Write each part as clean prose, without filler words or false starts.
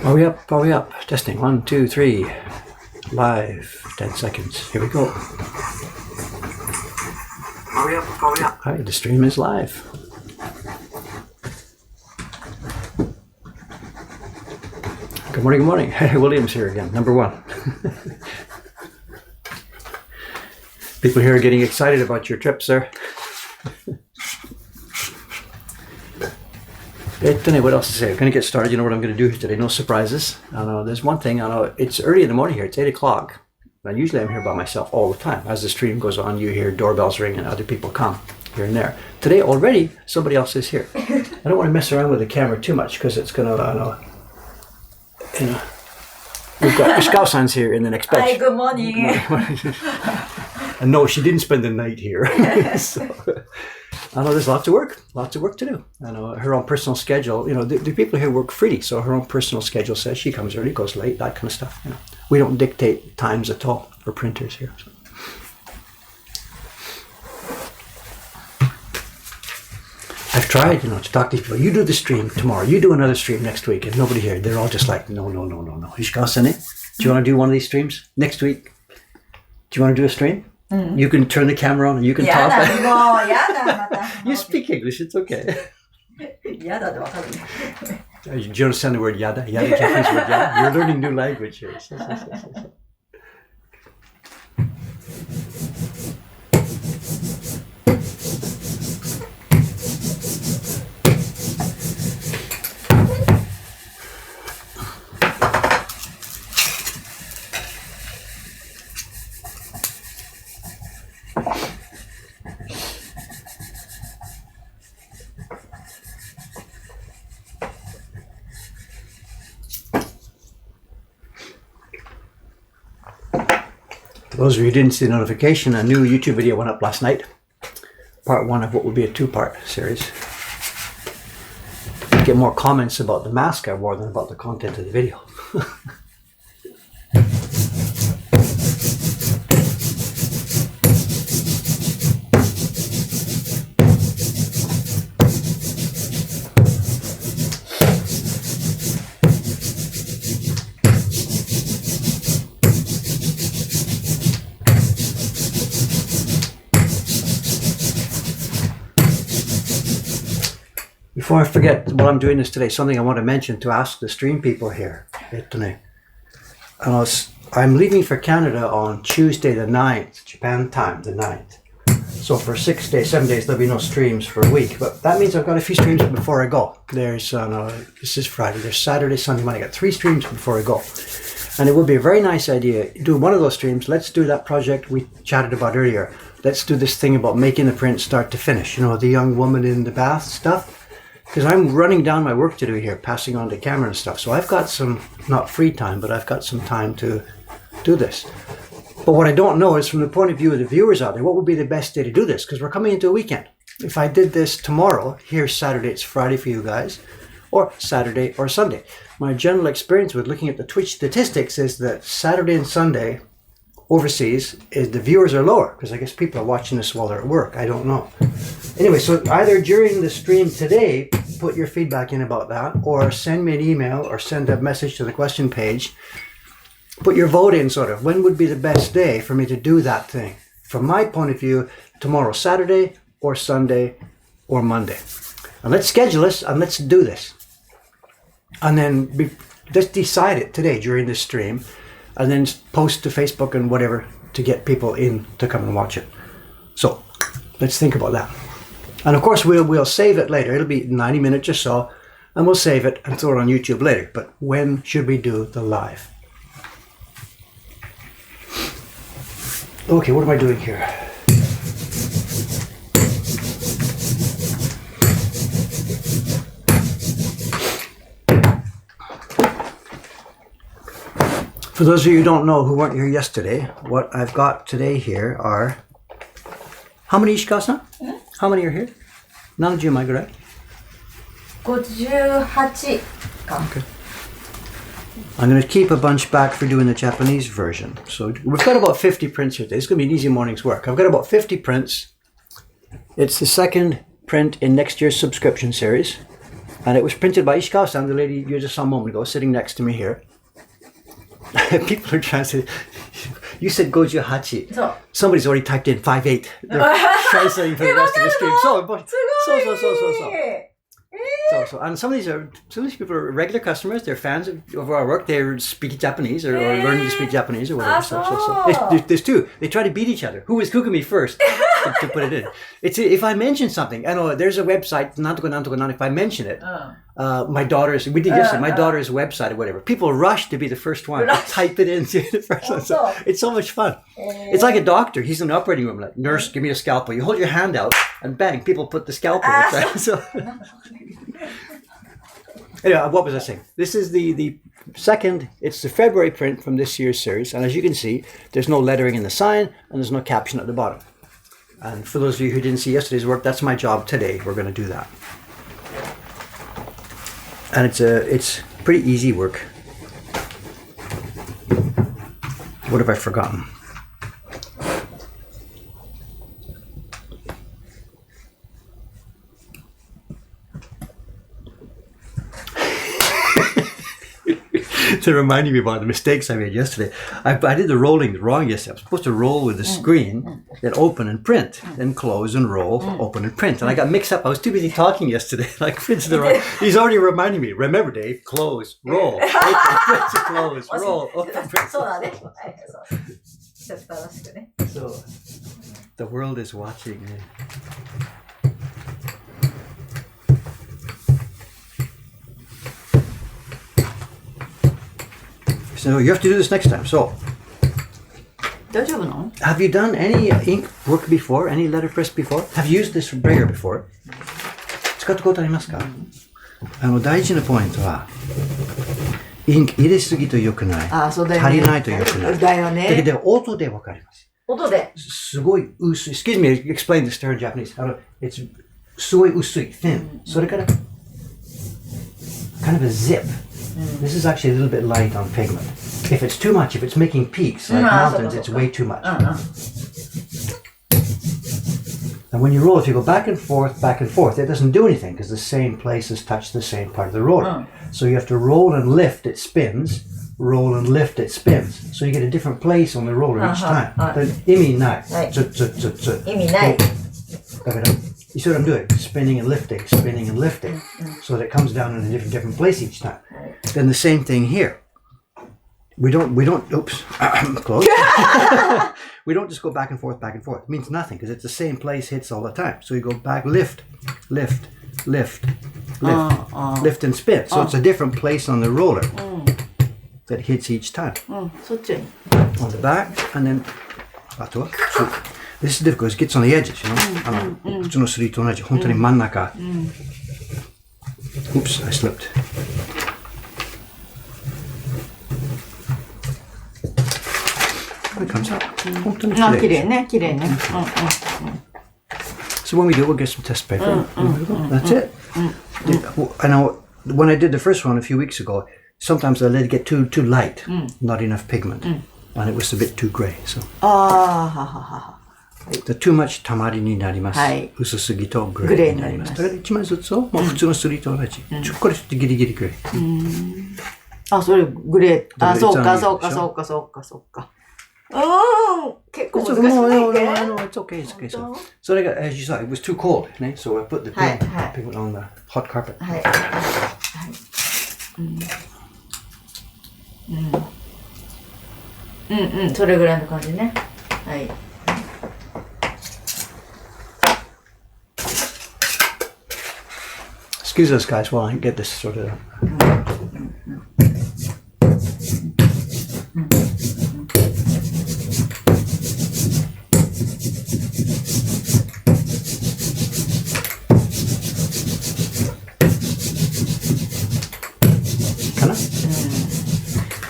Are we up? Are we up? Testing. 1, 2, 3. Live. 10 seconds. Here we go. Are we up? Are we up? Hi, the stream is live. Good morning, good morning. Hey, William's here again, number one. People here are getting excited about your trip, sir. What else to say? I'm going to get started. You know what I'm going to do here today. No surprises. I know there's one thing. I know it's early in the morning here. It's 8 o'clock. And usually I'm here by myself all the time. As the stream goes on, you hear doorbells ring and other people come here and there. Today already, somebody else is here. I don't want to mess around with the camera too much because it's going to, we've got Caption's here in the next batch. Hi, good morning. And no, she didn't spend the night here. So, I know there's lots of work to do. I know her own personal schedule, the people here work freely, so her own personal schedule says she comes early, goes late, that kind of stuff. We don't dictate times at all for printers here. So. I've tried, to talk to people. You do the stream tomorrow. You do another stream next week, and nobody here. They're all just like, no. Ishkasane, do you want to do one of these streams next week? Do you want to do a stream? Mm. You can turn the camera on and you can talk. You speak English, it's okay. Do you understand the word yada? Yada, Japanese word yada? You're learning new language here. For those of you who didn't see the notification, a new YouTube video went up last night. Part 1 of what will be a 2-part series. I get more comments about the mask I wore than about the content of the video. Before I forget what I'm doing this today, something I want to mention to ask the stream people here. I'm leaving for Canada on Tuesday the 9th, Japan time, the 9th. So for 7 days, there'll be no streams for a week. But that means I've got a few streams before I go. There's, this is Friday, there's Saturday, Sunday, Monday. I got 3 streams before I go. And it would be a very nice idea, do one of those streams. Let's do that project we chatted about earlier. Let's do this thing about making the print start to finish. The young woman in the bath stuff. Because I'm running down my work to do here, passing on the camera and stuff. So I've got some, not free time, but I've got some time to do this. But what I don't know is from the point of view of the viewers out there, what would be the best day to do this? Because we're coming into a weekend. If I did this tomorrow, here's Saturday, it's Friday for you guys, or Saturday or Sunday. My general experience with looking at the Twitch statistics is that Saturday and Sunday overseas, the viewers are lower, because I guess people are watching this while they're at work. I don't know. Anyway, so either during the stream today, put your feedback in about that, or send me an email or send a message to the question page. Put your vote in sort of. When would be the best day for me to do that thing? From my point of view, tomorrow, Saturday or Sunday or Monday. And let's schedule this and let's do this. And then let's decide it today during this stream. And then post to Facebook and whatever to get people in to come and watch it. So let's think about that. And of course we'll save it later. It'll be 90 minutes or so, and we'll save it and throw it on YouTube later. But when should we do the live? Okay, what am I doing here? For those of you who don't know, who weren't here yesterday, what I've got today here are... How many Ishikawa-san? How many are here? 70枚ぐらい? 58 Okay. I'm going to keep a bunch back for doing the Japanese version. So we've got about 50 prints here today. It's going to be an easy morning's work. I've got about 50 prints. It's the second print in next year's subscription series. And it was printed by Ishikawa-san, the lady you just saw a moment ago, sitting next to me here. People are translating. You said Goju Hachi. So. Somebody's already typed in 5'8". They're translating for the rest of the stream. So, and some of these people are regular customers. They're fans of our work. They speak Japanese or learning to speak Japanese or whatever. So. There's two. They try to beat each other. Who was Kukumi first to put it in? It's if I mention something. I know there's a website. Nantoka. If I mention it, my daughter's. We did yesterday. My daughter's website or whatever. People rush to be the first one. Type it in. The first one. So it's so much fun. It's like a doctor. He's in the operating room. Like, nurse, give me a scalpel. You hold your hand out and bang, people put the scalpel. Right? So. Anyway, what was I saying? This is the second, it's the February print from this year's series. And as you can see, there's no lettering in the sign and there's no caption at the bottom. And for those of you who didn't see yesterday's work, that's my job today. We're going to do that. And it's pretty easy work. What have I forgotten? They're reminding me about the mistakes I made yesterday. I did the rolling wrong yesterday. I was supposed to roll with the screen, then open and print, then close and roll, open and print. And I got mixed up. I was too busy talking yesterday. Like, print's the wrong. He's already reminding me. Remember, Dave, close, roll, open, print, close, roll, open, print. So, the world is watching. So you have to do this next time. So, have you done any ink work before? Any letterpress before? Have you used this brayer before? 使ったことありますか？大事なポイントは、インク入れすぎと良くない。足りないと良くない。だよね。だけど音でわかります。音で。すごい薄い。Excuse me, explain this term in Japanese. It's すごい薄い thin. それから kind of a zip. This is actually a little bit light on pigment. If it's too much, if it's making peaks like mountains, it's way too much. And when you roll, if you go back and forth, it doesn't do anything because the same places touch the same part of the roller. So you have to roll and lift, it spins. Roll and lift, it spins. So you get a different place on the roller each time. Imi nai. Imi nai. You see what I'm doing? Spinning and lifting, so that it comes down in a different place each time. Then the same thing here. We don't, oops, close. We don't just go back and forth. It means nothing because it's the same place hits all the time. So you go back, lift, lift and spin. So it's a different place on the roller that hits each time. On the back and then, this is difficult, it gets on the edges, you know. 普通のスリーと同じ、本当に真ん中。Oops, I slipped. It comes out. 本当に綺麗ね。So when we do it, we'll get some test paper. That's it. I know when I did the first one a few weeks ago, sometimes I let it get too light, not enough pigment, and it was a bit too gray. So. Too much たまりになります。薄すぎとグレーになります。だから一枚ずつをもう普通のスリーと同じ。これちょっとギリギリグレー。それグレー。そうか。結構難しいね。No, it's okay. So as you saw, it was too cold, so I put the pigment on the hot carpet. それぐらいの感じね。はい。Excuse us, guys, while I get this sorted out. Kana?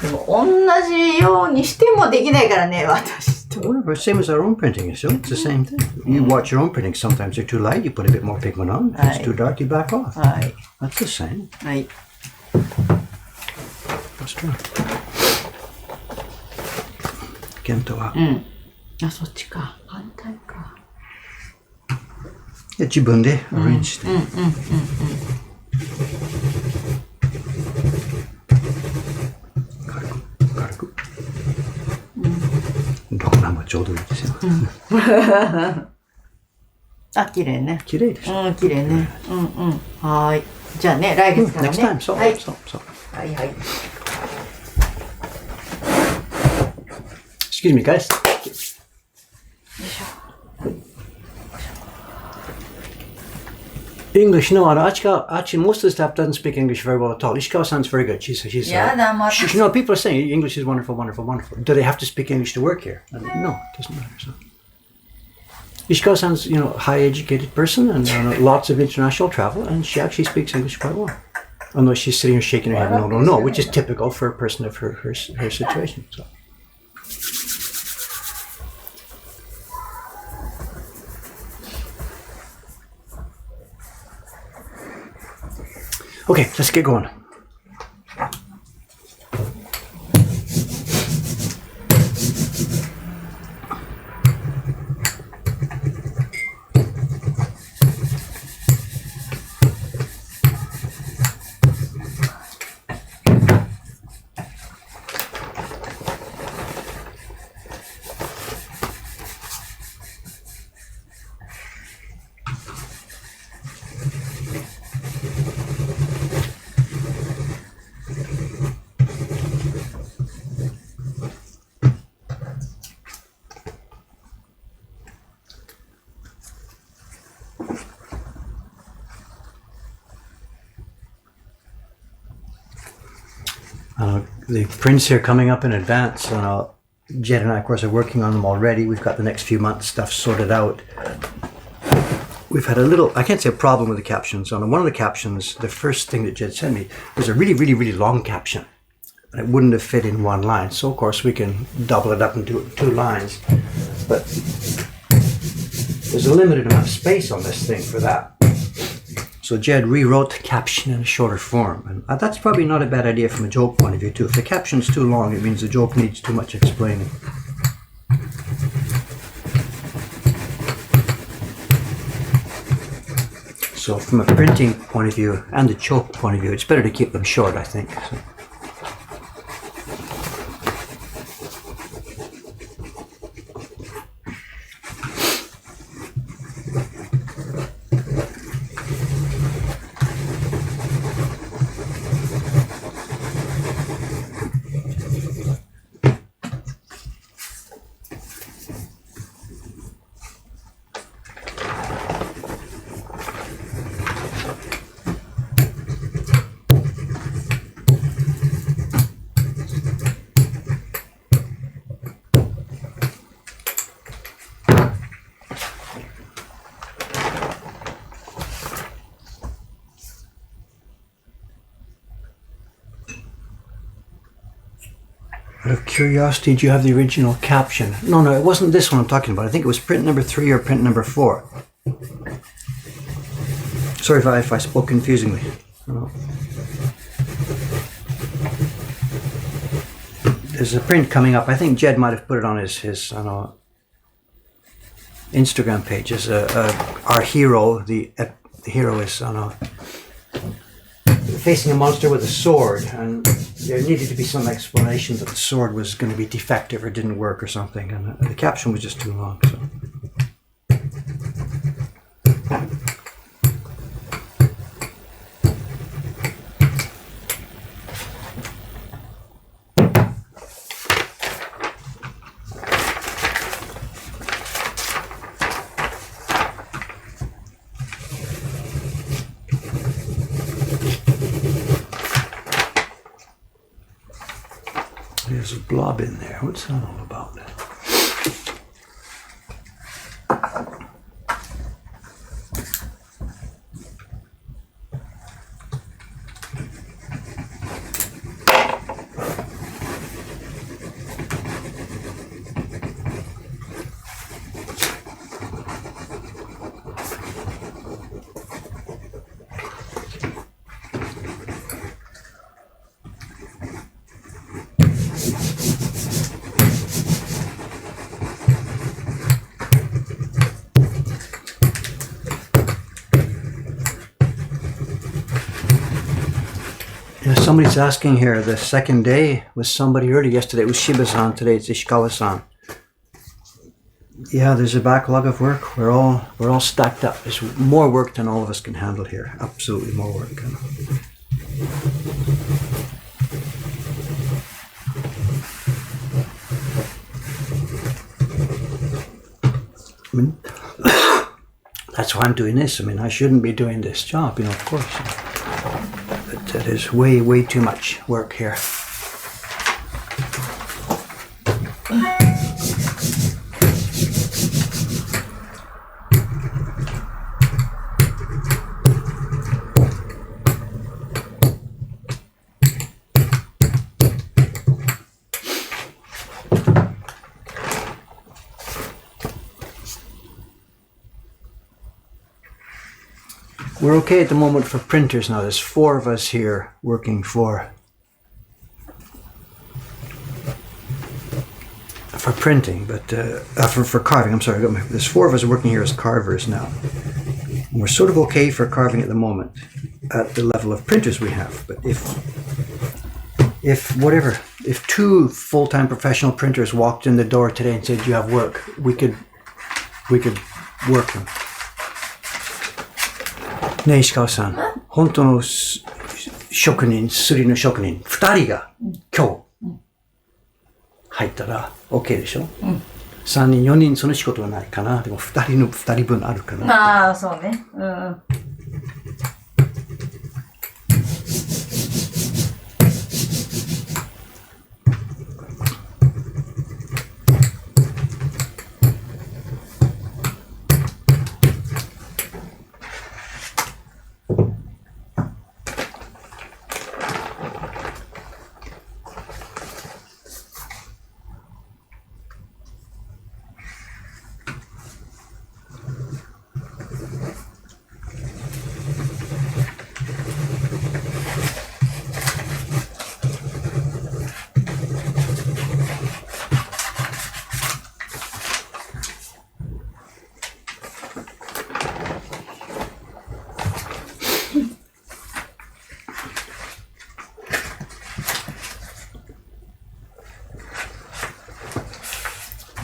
でも同じようにしてもできないからね、私。Whatever, same as our own printing, so it's the same thing. You watch your own printing, sometimes they're too light, you put a bit more pigment on. If it's too dark, you back off. That's the same. That's true. Gento wa. そっちか。反対か。自分でアレンジして。ちょうどいいですよ。あ、綺麗ね。綺麗でしょ。うん、綺麗ね。うんうん。はーい。じゃあね、来月からね。 Next time, そう、はい。そう。はいはい。Excuse me, guys. English, no, actually, most of the staff doesn't speak English very well at all. Ishikawa-san's very good. She's people are saying English is wonderful. Do they have to speak English to work here? No, it doesn't matter. So. Ishikawa-san's, high educated person and lots of international travel, and she actually speaks English quite well. Unless she's sitting here shaking her head, no, which is typical for a person of her situation. So. Okay, let's get going. The prints here coming up in advance. Jed and I, of course, are working on them already. We've got the next few months stuff sorted out. We've had a little, I can't say a problem with the captions. On one of the captions, the first thing that Jed sent me was a really, really, really long caption. And it wouldn't have fit in one line. So, of course, we can double it up and do it in 2 lines. But there's a limited amount of space on this thing for that. So Jed rewrote the caption in a shorter form, and that's probably not a bad idea from a joke point of view too. If the caption's too long, it means the joke needs too much explaining. So from a printing point of view and the joke point of view, it's better to keep them short, I think. So. Out of curiosity, do you have the original caption? No, it wasn't this one I'm talking about. I think it was print number 3 or print number 4. Sorry if I spoke confusingly. There's a print coming up. I think Jed might have put it on his Instagram page. As our hero, the hero is facing a monster with a sword, and there needed to be some explanation that the sword was going to be defective or didn't work or something, and the caption was just too long. So. There's a blob in there. What's that all about? Somebody's asking here, the second day was somebody early yesterday. It was Shiba-san. Today it's Ishikawa-san. Yeah, there's a backlog of work. We're all stacked up. There's more work than all of us can handle here. Absolutely more work. I mean, that's why I'm doing this. I mean, I shouldn't be doing this job, of course. But there's way too much work here. We're okay at the moment for printers now. There's 4 of us here working for printing, but for carving. I'm sorry, there's 4 of us working here as carvers now. And we're sort of okay for carving at the moment at the level of printers we have. But if 2 full-time professional printers walked in the door today and said, "You have work," we could work them. ねえ石川さん、本当の職人、すりの職人2人が今日入ったら OK でしょ、3人4人その仕事はないかな。でも2人分あるかな。ああ、そうね。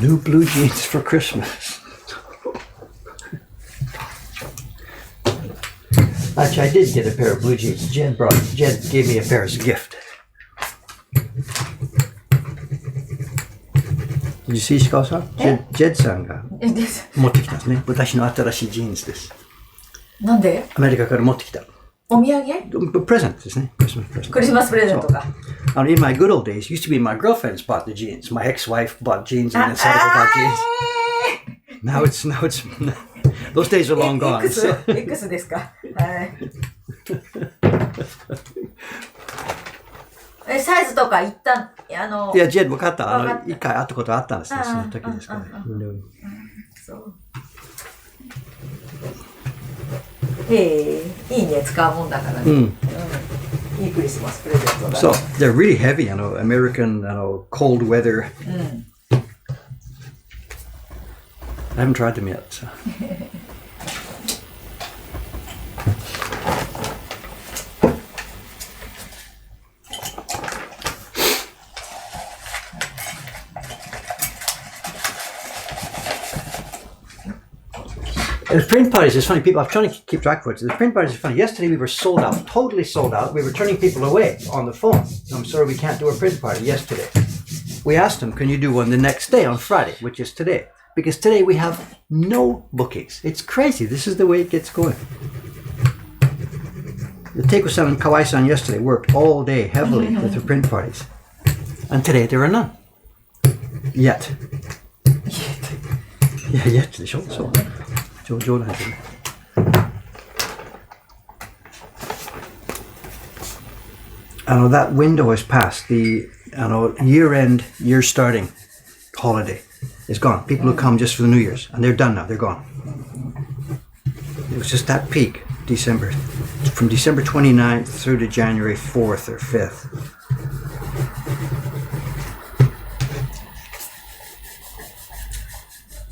New blue jeans for Christmas. Actually, I did get a pair of blue jeans. Jed gave me a pair as a gift. Did you see 石川さん? Jed さんが持ってきたんですね。私の新しいジーンズです。なんで？アメリカから持ってきた。お土産？プレゼントですね。クリスマスプレゼント。クリスマスプレゼントか。In my good old days, used to be my girlfriends bought the jeans. My ex-wife bought jeans and then Sadako bought jeans. Now it's those days are long gone. X ですか。はい。サイズとか一旦いや、ジェッド分かった。一回会ったことあったんですね。その時ですから。そう。いいね、使うもんだからね。いいクリスマスプレゼントだね。So, they're really heavy, American, cold weather. I haven't tried them yet, so. The print parties is funny. People, I'm trying to keep track of it. The print parties is funny. Yesterday we were sold out, totally sold out. We were turning people away on the phone. I'm sorry we can't do a print party yesterday. We asked them, can you do one the next day on Friday, which is today? Because today we have no bookings. It's crazy. This is the way it gets going. The Teiko-san and Kawai-san yesterday worked all day heavily with the print parties. And today there are none. Yet. Yeah, yet. So. 冗談ですね。That window has passed. The year-end, year-starting holiday is gone. People who come just for the New Year's, and they're done now. They're gone. It was just that peak, December, from December 29th through to January 4th or 5th.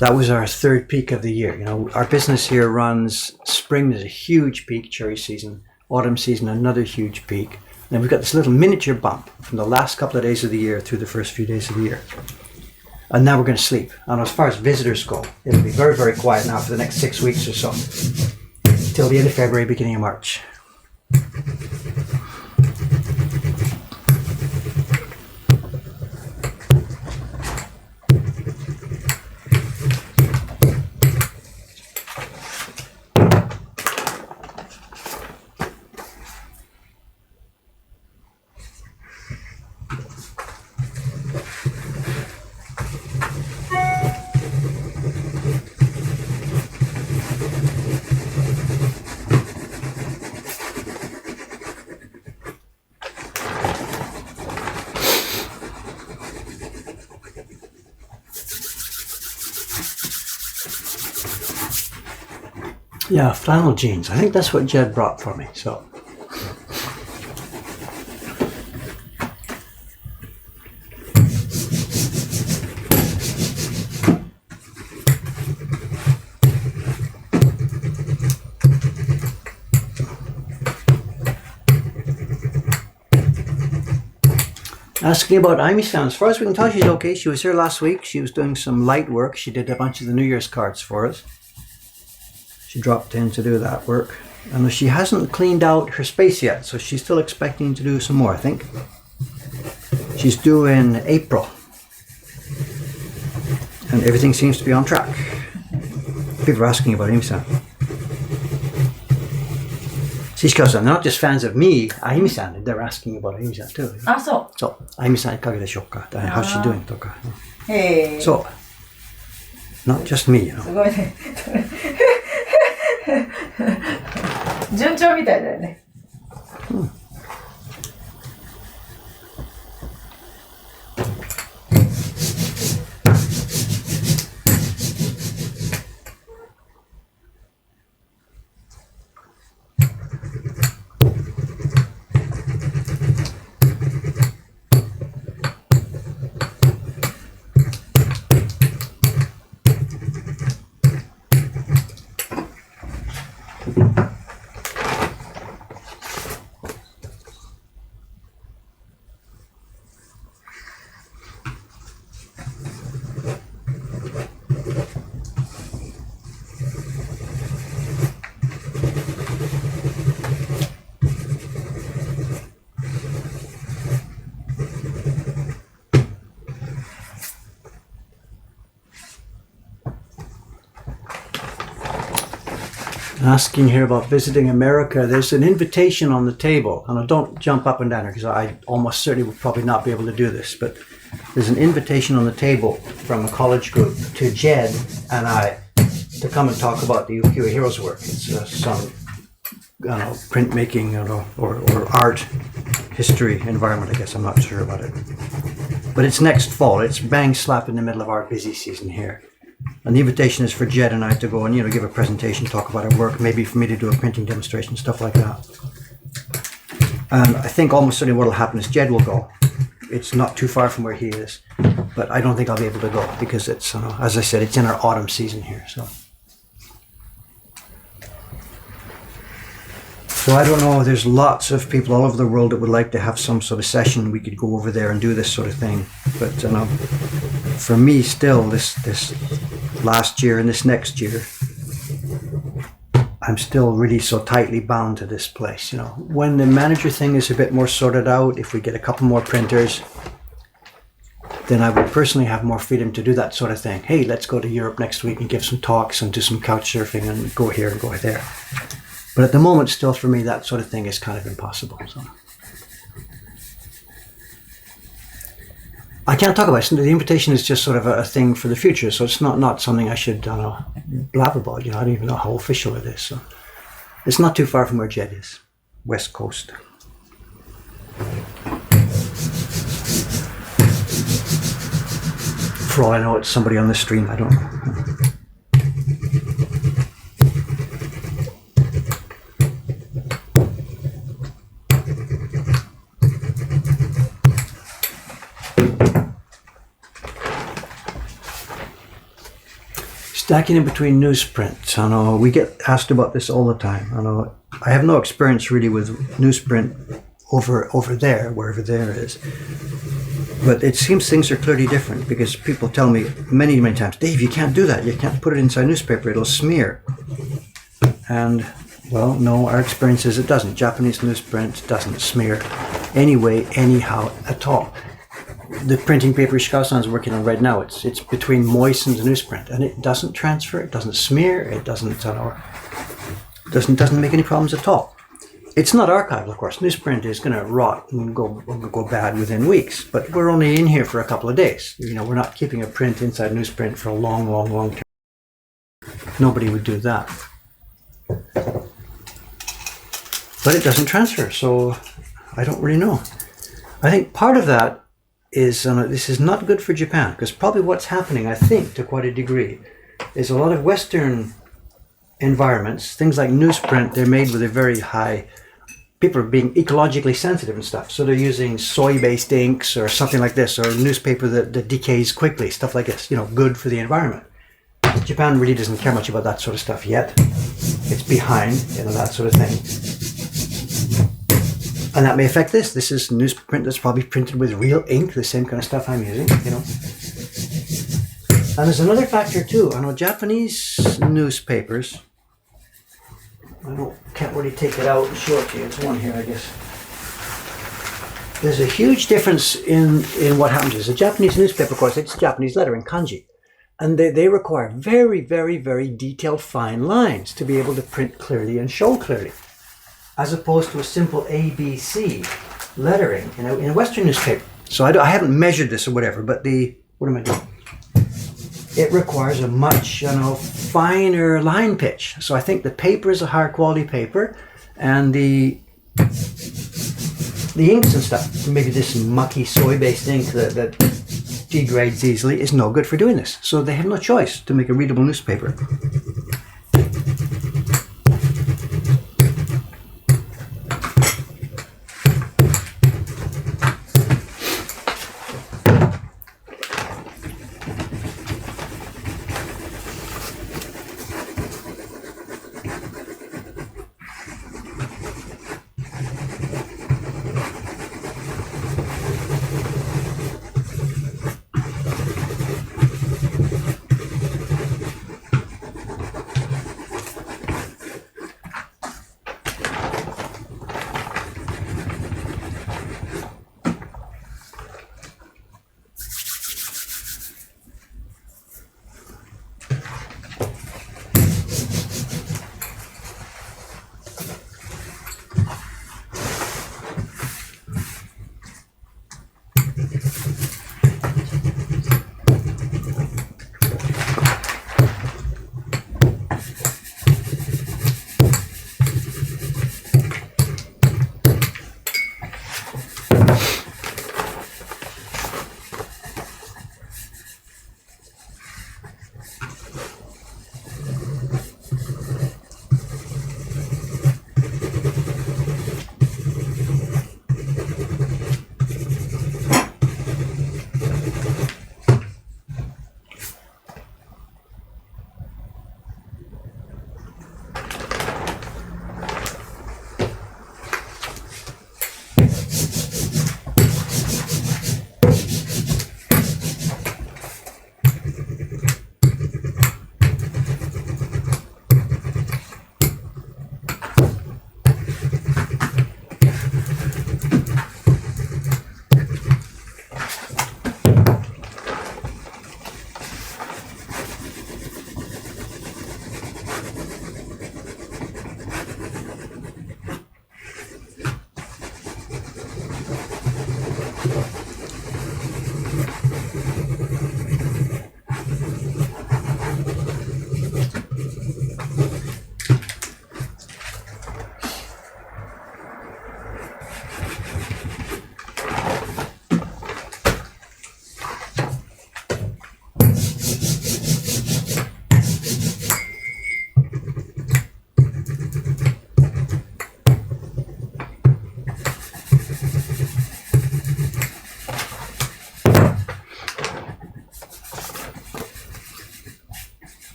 That was our 3rd peak of the year. Our business here runs spring, there's a huge peak, cherry season, autumn season, another huge peak. Then we've got this little miniature bump from the last couple of days of the year through the first few days of the year. And now we're going to sleep. And as far as visitors go, it'll be very, very quiet now for the next 6 weeks or so. Till the end of February, beginning of March. Yeah, flannel jeans. I think that's what Jed brought for me. So. Asking about Amy-san. As far as we can tell, she's okay. She was here last week. She was doing some light work. She did a bunch of the New Year's cards for us. She dropped in to do that work. And she hasn't cleaned out her space yet, so she's still expecting to do some more, I think. She's due in April. And everything seems to be on track. People are asking about Amy-san. Shishiko-san, they're not just fans of me, Amy-san, they're asking about Amy-san too. あ、そそう、Amy-san いかがでしょうか? How's she doing? とか。う。へえ。そう。Not just me, you know. すごいね。順調みたいだよね。Asking here about visiting America. There's an invitation on the table, and don't jump up and down here because I almost certainly would probably not be able to do this, but there's an invitation on the table from a college group to Jed and I to come and talk about the Ukiyo Heroes work. It's some printmaking or art history environment, I guess. I'm not sure about it. But it's next fall. It's bang slap in the middle of our busy season here. And the invitation is for Jed and I to go and, give a presentation, talk about our work, maybe for me to do a printing demonstration, stuff like that. And I think almost certainly what will happen is Jed will go. It's not too far from where he is, but I don't think I'll be able to go because it's, as I said, it's in our autumn season here. So I don't know, there's lots of people all over the world that would like to have some sort of session. We could go over there and do this sort of thing. But for me still, this last year and this next year, I'm still really so tightly bound to this place. When the manager thing is a bit more sorted out, if we get a couple more printers, then I would personally have more freedom to do that sort of thing. Hey, let's go to Europe next week and give some talks and do some couch surfing and go here and go there. But at the moment, still for me, that sort of thing is kind of impossible. So I can't talk about it. The invitation is just sort of a thing for the future. So it's not something I should blab about. I don't even know how official it is. So it's not too far from where Jed is, West Coast. For all I know, it's somebody on the stream. I don't know. Stacking in between newsprint. We get asked about this all the time. I have no experience really with newsprint over there, wherever there is. But it seems things are clearly different because people tell me many, many times, Dave, you can't do that. You can't put it inside newspaper. It'll smear. And, well, no, our experience is it doesn't. Japanese newsprint doesn't smear anyway, anyhow, at all. The printing paper Ishikawa-san is working on right now, it's between moistened newsprint, and it doesn't transfer, it doesn't smear, it doesn't make any problems at all. It's not archival, of course. Newsprint is going to rot and go bad within weeks, but we're only in here for a couple of days. You know, we're not keeping a print inside newsprint for a long, long, long time. Nobody would do that. But it doesn't transfer, so I don't really know. I think part of that is this is not good for Japan, because probably what's happening, I think, to quite a degree, is a lot of Western environments, things like newsprint, they're made with a very high, people are being ecologically sensitive and stuff, so they're using soy-based inks or something like this, or newspaper that decays quickly, stuff like this, you know, good for the environment. Japan really doesn't care much about that sort of stuff yet. It's behind, you know, that sort of thing. And that may affect this. This is newsprint that's probably printed with real ink, the same kind of stuff I'm using, you know. And there's another factor too. I know Japanese newspapers, can't really take it out and show it to you. It's one here, I guess. There's a huge difference in what happens. There's a Japanese newspaper, of course, it's Japanese lettering, kanji. And they require very, very, very detailed fine lines to be able to print clearly and show clearly, as opposed to a simple ABC lettering, you know, in a Western newspaper. So I haven't measured this or whatever, but what am I doing? It requires a much, you know, finer line pitch. So I think the paper is a higher quality paper, and the inks and stuff, maybe this mucky soy-based ink that degrades easily, is no good for doing this. So they have no choice to make a readable newspaper.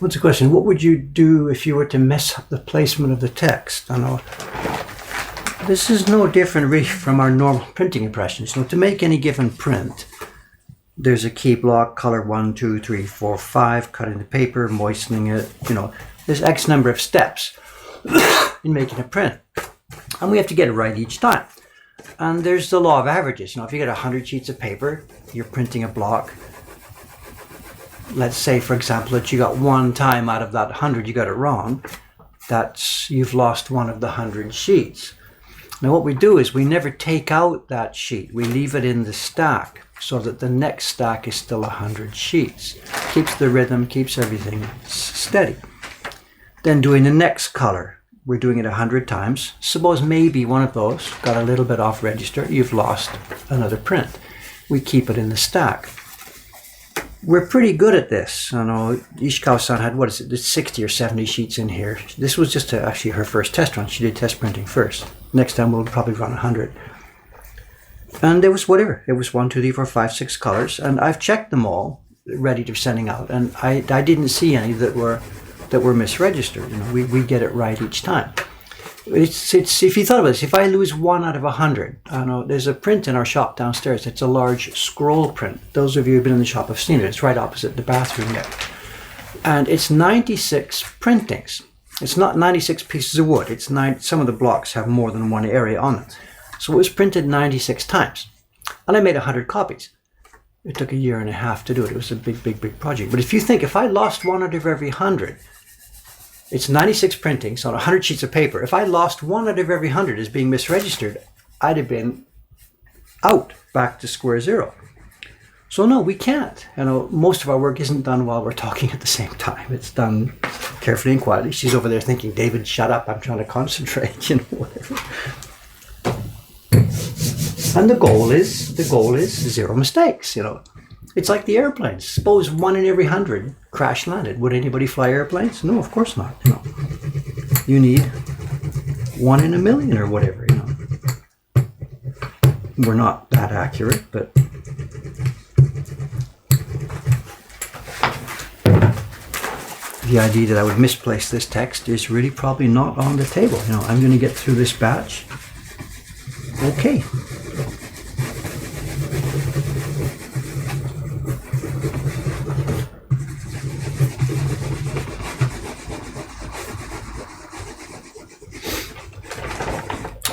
What's the question? What would you do if you were to mess up the placement of the text? I know this is no different really from our normal printing impressions. So to make any given print, there's a key block, color 1, 2, 3, 4, 5, cutting the paper, moistening it. There's X number of steps in making a print. And we have to get it right each time. And there's the law of averages. If you get 100 sheets of paper, you're printing a block. Let's say, for example, that you got one time out of that 100 you got it wrong. You've lost one of the 100 sheets. Now what we do is we never take out that sheet. We leave it in the stack so that the next stack is still 100 sheets. Keeps the rhythm, keeps everything steady. Then doing the next color. We're doing it 100 times. Suppose maybe one of those got a little bit off register. You've lost another print. We keep it in the stack. We're pretty good at this. I know Ishikawa-san had, there's 60 or 70 sheets in here. This was just actually her first test run. She did test printing first. Next time we'll probably run 100. And it was whatever. It was 1, 2, 3, 4, 5, 6 colors. And I've checked them all, ready to sending out. And I didn't see any that were misregistered. We get it right each time. It's if you thought about this, if I lose 1 out of 100, I know there's a print in our shop downstairs. It's a large scroll print. Those of you who've been in the shop have seen it. It's right opposite the bathroom there. And it's 96 printings. It's not 96 pieces of wood. Some of the blocks have more than one area on them. So it was printed 96 times. And I made 100 copies. It took a year and a half to do it. It was a big, big, big project. But if you think, if I lost 1 out of every 100, it's 96 printings on 100 sheets of paper. If I lost 1 out of every 100 as being misregistered, I'd have been out, back to square zero. So no, we can't. Most of our work isn't done while we're talking at the same time. It's done carefully and quietly. She's over there thinking, David, shut up. I'm trying to concentrate, whatever. And the goal is 0 mistakes, It's like the airplanes. Suppose 1 in every 100 crash landed. Would anybody fly airplanes? No, of course not. You need 1 in a million or whatever. We're not that accurate, but the idea that I would misplace this text is really probably not on the table. I'm going to get through this batch. Okay.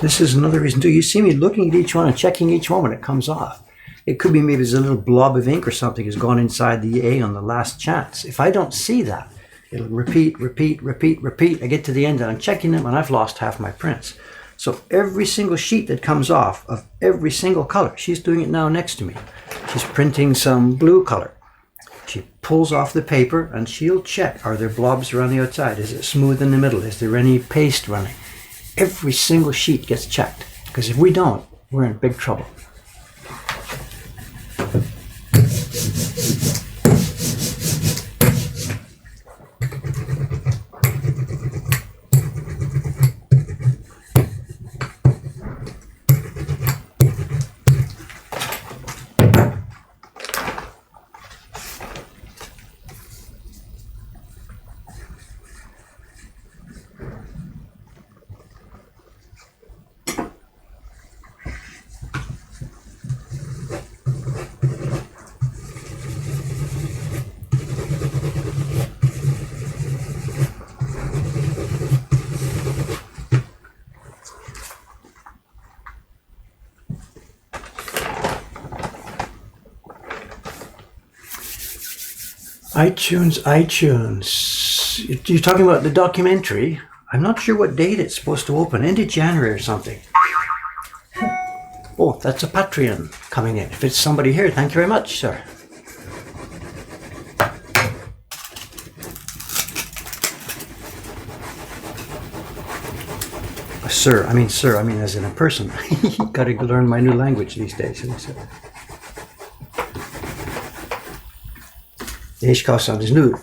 This is another reason too. You see me looking at each one and checking each one when it comes off. It could be maybe there's a little blob of ink or something has gone inside the A on the last chance. If I don't see that, it'll repeat. I get to the end and I'm checking them and I've lost half my prints. So every single sheet that comes off of every single color, she's doing it now next to me. She's printing some blue color. She pulls off the paper and she'll check, are there blobs around the outside? Is it smooth in the middle? Is there any paste running? Every single sheet gets checked, because if we don't, we're in big trouble. iTunes. You're talking about the documentary. I'm not sure what date it's supposed to open. End of January or something. Oh, that's a Patreon coming in. If it's somebody here, thank you very much, sir. Sir, I mean as in a person. Got to learn my new language these days. Ishikawa-san, there's new,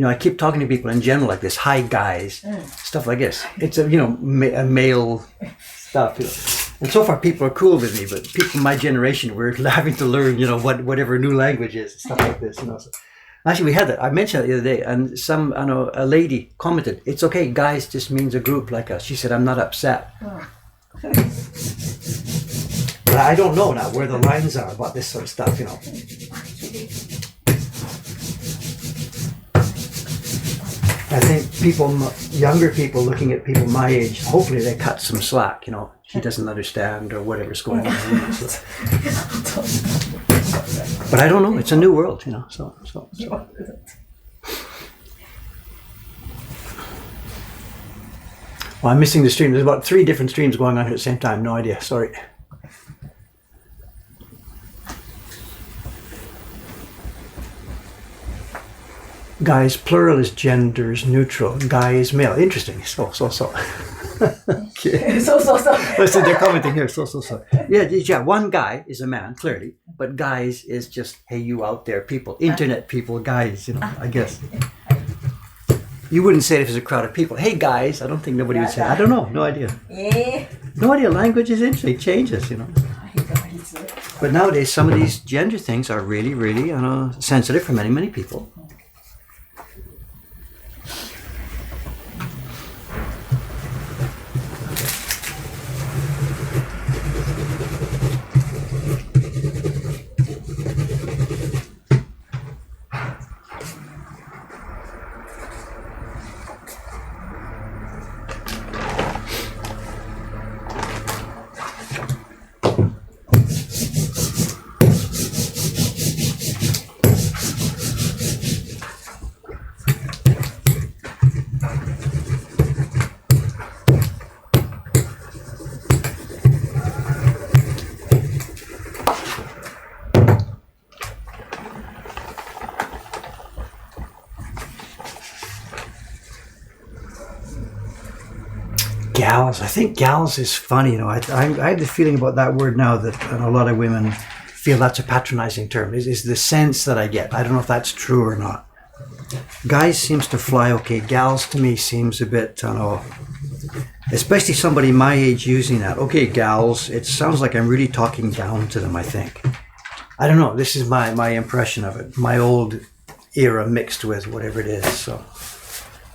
I keep talking to people in general like this, hi guys, stuff like this. It's a male stuff. And so far people are cool with me, but people my generation, we're having to learn, whatever new language is, stuff like this. So Actually, we had that. I mentioned it the other day, and a lady commented, "It's okay, guys just means a group like us." She said, "I'm not upset." But I don't know now where the lines are about this sort of stuff, I think younger people looking at people my age, hopefully they cut some slack, She doesn't understand or whatever's going on. So. But I don't know. It's a new world, so. Well, I'm missing the stream. There's about 3 different streams going on here at the same time. No idea. Sorry. Guys, plural is genders neutral. Guy is male. Interesting. So. Okay. So. Listen, they're commenting here. So. Yeah, one guy is a man, clearly. But guys is just, hey, you out there people. Internet people, guys, I guess. You wouldn't say it if it was a crowd of people. Hey, guys. I don't think nobody would say it. I don't know. No idea. No idea. Language is interesting. It changes, But nowadays, some of these gender things are really, really sensitive for many, many people. Gals. I think gals is funny. I have the feeling about that word now that a lot of women feel that's a patronizing term. Is the sense that I get. I don't know if that's true or not. Guys seems to fly okay. Gals to me seems a bit, especially somebody my age using that. Okay, gals. It sounds like I'm really talking down to them, I think. I don't know. This is my impression of it. My old era mixed with whatever it is. So,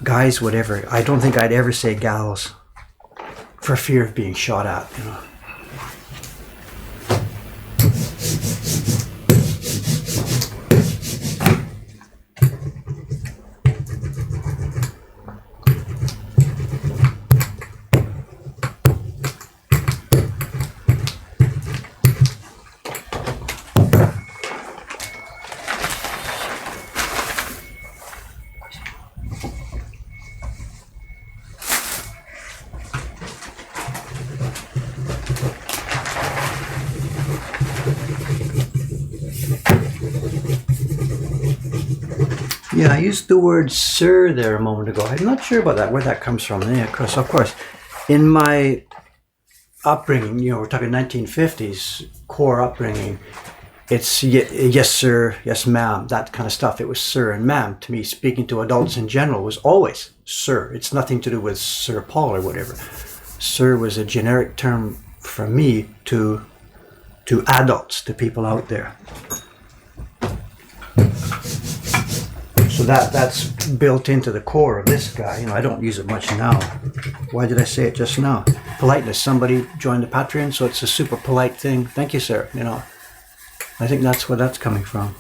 guys, whatever. I don't think I'd ever say gals. For fear of being shot at, Yeah, I used the word sir there a moment ago. I'm not sure about that, where that comes from. Yeah, of course. In my upbringing, we're talking 1950s, core upbringing, it's yes sir, yes ma'am, that kind of stuff. It was sir and ma'am. To me, speaking to adults in general was always sir. It's nothing to do with Sir Paul or whatever. Sir was a generic term for me to adults, to people out there. So that's built into the core of this guy. I don't use it much now. Why did I say it just now? Politeness. Somebody joined the Patreon, so it's a super polite thing. Thank you, sir. I think that's where that's coming from.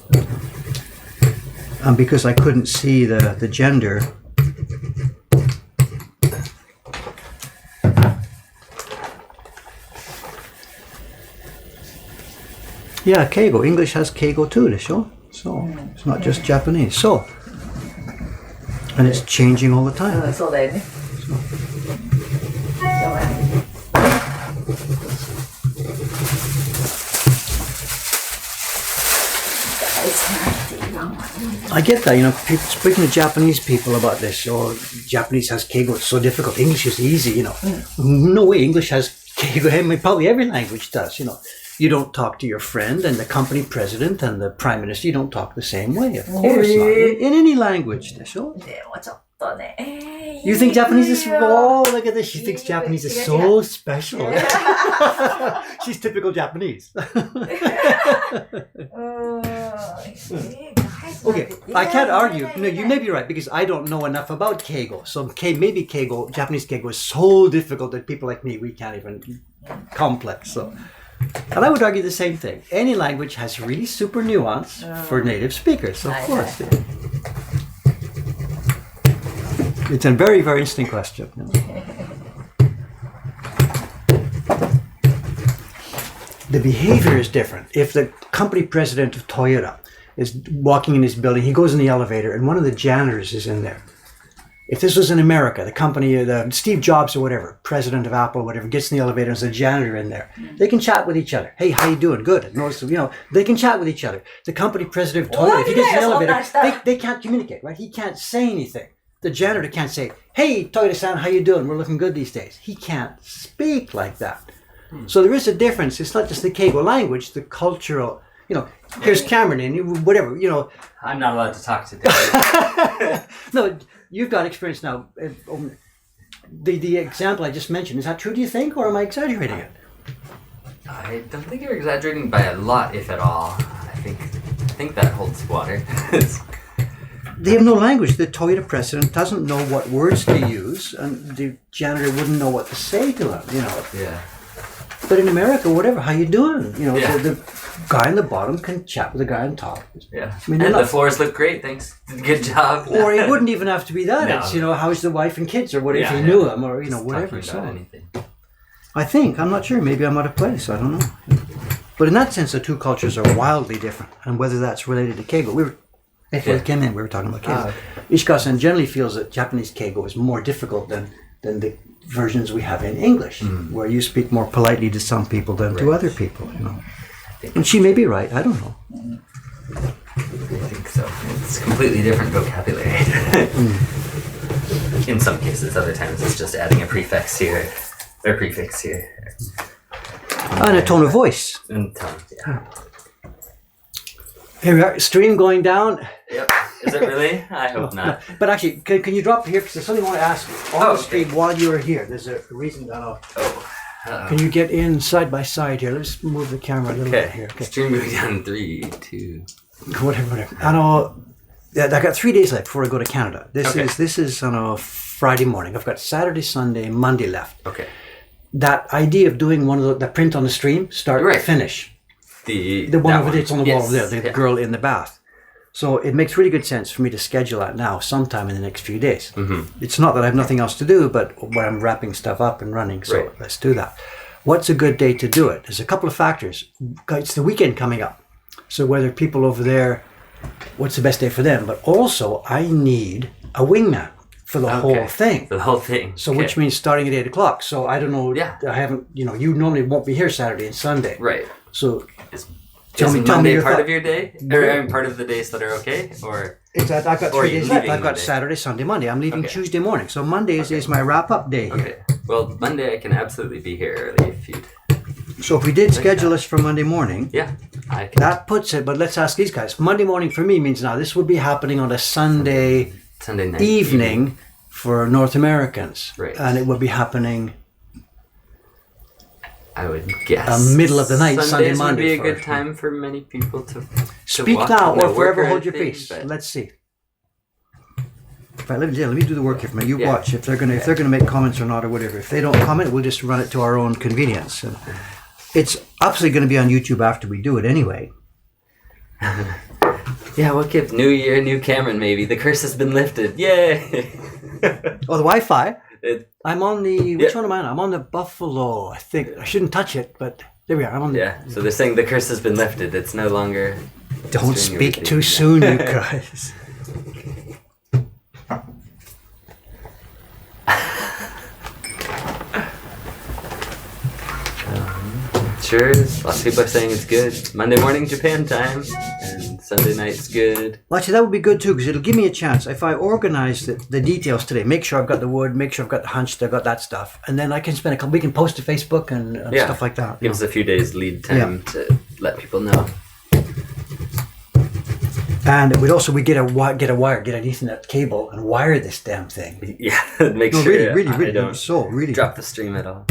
And because I couldn't see the gender, yeah, keigo. English has keigo too, so it's not just Japanese. So. And it's changing all the time. そうだよね。I get that, people speaking to Japanese people about this, or Japanese has keigo, it's so difficult. English is easy, No way English has keigo. I mean, probably every language does, You don't talk to your friend and the company president and the prime minister. You don't talk the same way, of course not. In any language, You think Japanese is... Oh, look at this. She thinks Japanese is so special. She's typical Japanese. Okay, I can't argue. No, you may be right because I don't know enough about keigo. So maybe keigo, Japanese keigo, is so difficult that people like me, we can't even complex. So, and I would argue the same thing. Any language has really super nuance for native speakers, of course. It's a very, very interesting question. The behavior is different. If the company president of Toyota is walking in his building, he goes in the elevator and one of the janitors is in there. If this was in America, the company, Steve Jobs or whatever, president of Apple or whatever, gets in the elevator and there's a janitor in there. They can chat with each other. Hey, how you doing? Good. Notice, they can chat with each other. The company president of Toyota, if he gets in the elevator, they can't communicate, right? He can't say anything. The janitor can't say, hey, Toyota-san, how you doing? We're looking good these days. He can't speak like that. So there is a difference. It's not just the keigo language, the cultural, here's Cameron and whatever, I'm not allowed to talk to them. No, you've got experience now. The example I just mentioned, is that true, do you think, or am I exaggerating it? I don't think you're exaggerating by a lot, if at all. I think that holds water. They have no language. The Toyota president doesn't know what words to use, and the janitor wouldn't know what to say to him, Yeah. But in America, whatever, how you doing? The guy on the bottom can chat with the guy on top. Yeah. And the floors look great, thanks. Good job. Or it wouldn't even have to be that. No. It's, how's the wife and kids, or what if you knew him, or, whatever. So anything. I'm not sure. Maybe I'm out of place. I don't know. But in that sense, the two cultures are wildly different. And whether that's related to keigo, before we came in, we were talking about keigo. Ishikawa-san generally feels that Japanese keigo is more difficult than the versions we have in English, where you speak more politely to some people than to other people. And she may be right. I don't know. I think so. It's completely different vocabulary. In some cases, other times it's just adding a prefix here or prefix here. And a tone of voice. And tone, yeah. Here we are, stream going down. Yep. Is it really? I hope not. But actually, can you drop here? Because there's something I want to ask you. On the stream while you are here. There's a reason. Can you get in side by side here? Let's move the camera a little bit here. Okay. Stream going down in 3, 2. Whatever. I got 3 days left before I go to Canada. This is on a Friday morning. I've got Saturday, Sunday, Monday left. Okay. That idea of doing one of the print on the stream, start to finish. The one over there, it's on the wall over there, the girl in the bath. So it makes really good sense for me to schedule that now, sometime in the next few days. Mm-hmm. It's not that I have nothing else to do, but when I'm wrapping stuff up and running, so let's do that. What's a good day to do it? There's a couple of factors. It's the weekend coming up. So whether people over there, what's the best day for them? But also, I need a wingman for the whole thing. For the whole thing. So which means starting at 8 o'clock. So I don't know. Yeah. I haven't, you normally won't be here Saturday and Sunday. Right. So Is Monday part of your day? Or part of the days that are okay? Or I've got 3 days left. I've got Monday? Saturday, Sunday, Monday. I'm leaving Tuesday morning. So Monday is my wrap-up day here. Okay. Well, Monday I can absolutely be here early if you'd... So if we did schedule this for Monday morning, Yeah, I can. that puts it, but let's ask these guys. Monday morning for me means now this would be happening on a Sunday night evening for North Americans. Right. And it would be happening I would guess. middle of the night, Sundays Sunday, Monday. would be a good time for many people to speak walk now in or the forever worker hold your thing, peace. but- Let's see. Right, let me do the work here for me. You watch if they're gonna make comments or not or whatever. If they don't comment, we'll just run it to our own convenience. And it's obviously going to be on YouTube after we do it anyway. Yeah, what gift? New year, new Cameron, maybe. The curse has been lifted. Yay! Oh, the Wi-Fi. I'm on the which Yeah. one am I on? I'm on the Buffalo. I think I shouldn't touch it, but there we are. I'm on the. Yeah, so they're saying the curse has been lifted. It's no longer... Don't streaming speak with too you. soon, you guys. Sure, lots of people are saying it's good. Monday morning, Japan time, and Sunday night's good. Well, actually, that would be good too, because it'll give me a chance. If I organize the details today, make sure I've got the wood, make sure I've got the hunch, I've got that stuff, and then I can spend we can post to Facebook and stuff like that. Gives a few days lead time to let people know. And we get a wire, get an Ethernet cable, and wire this damn thing. Yeah, make No, sure really, I don't really drop the stream at all.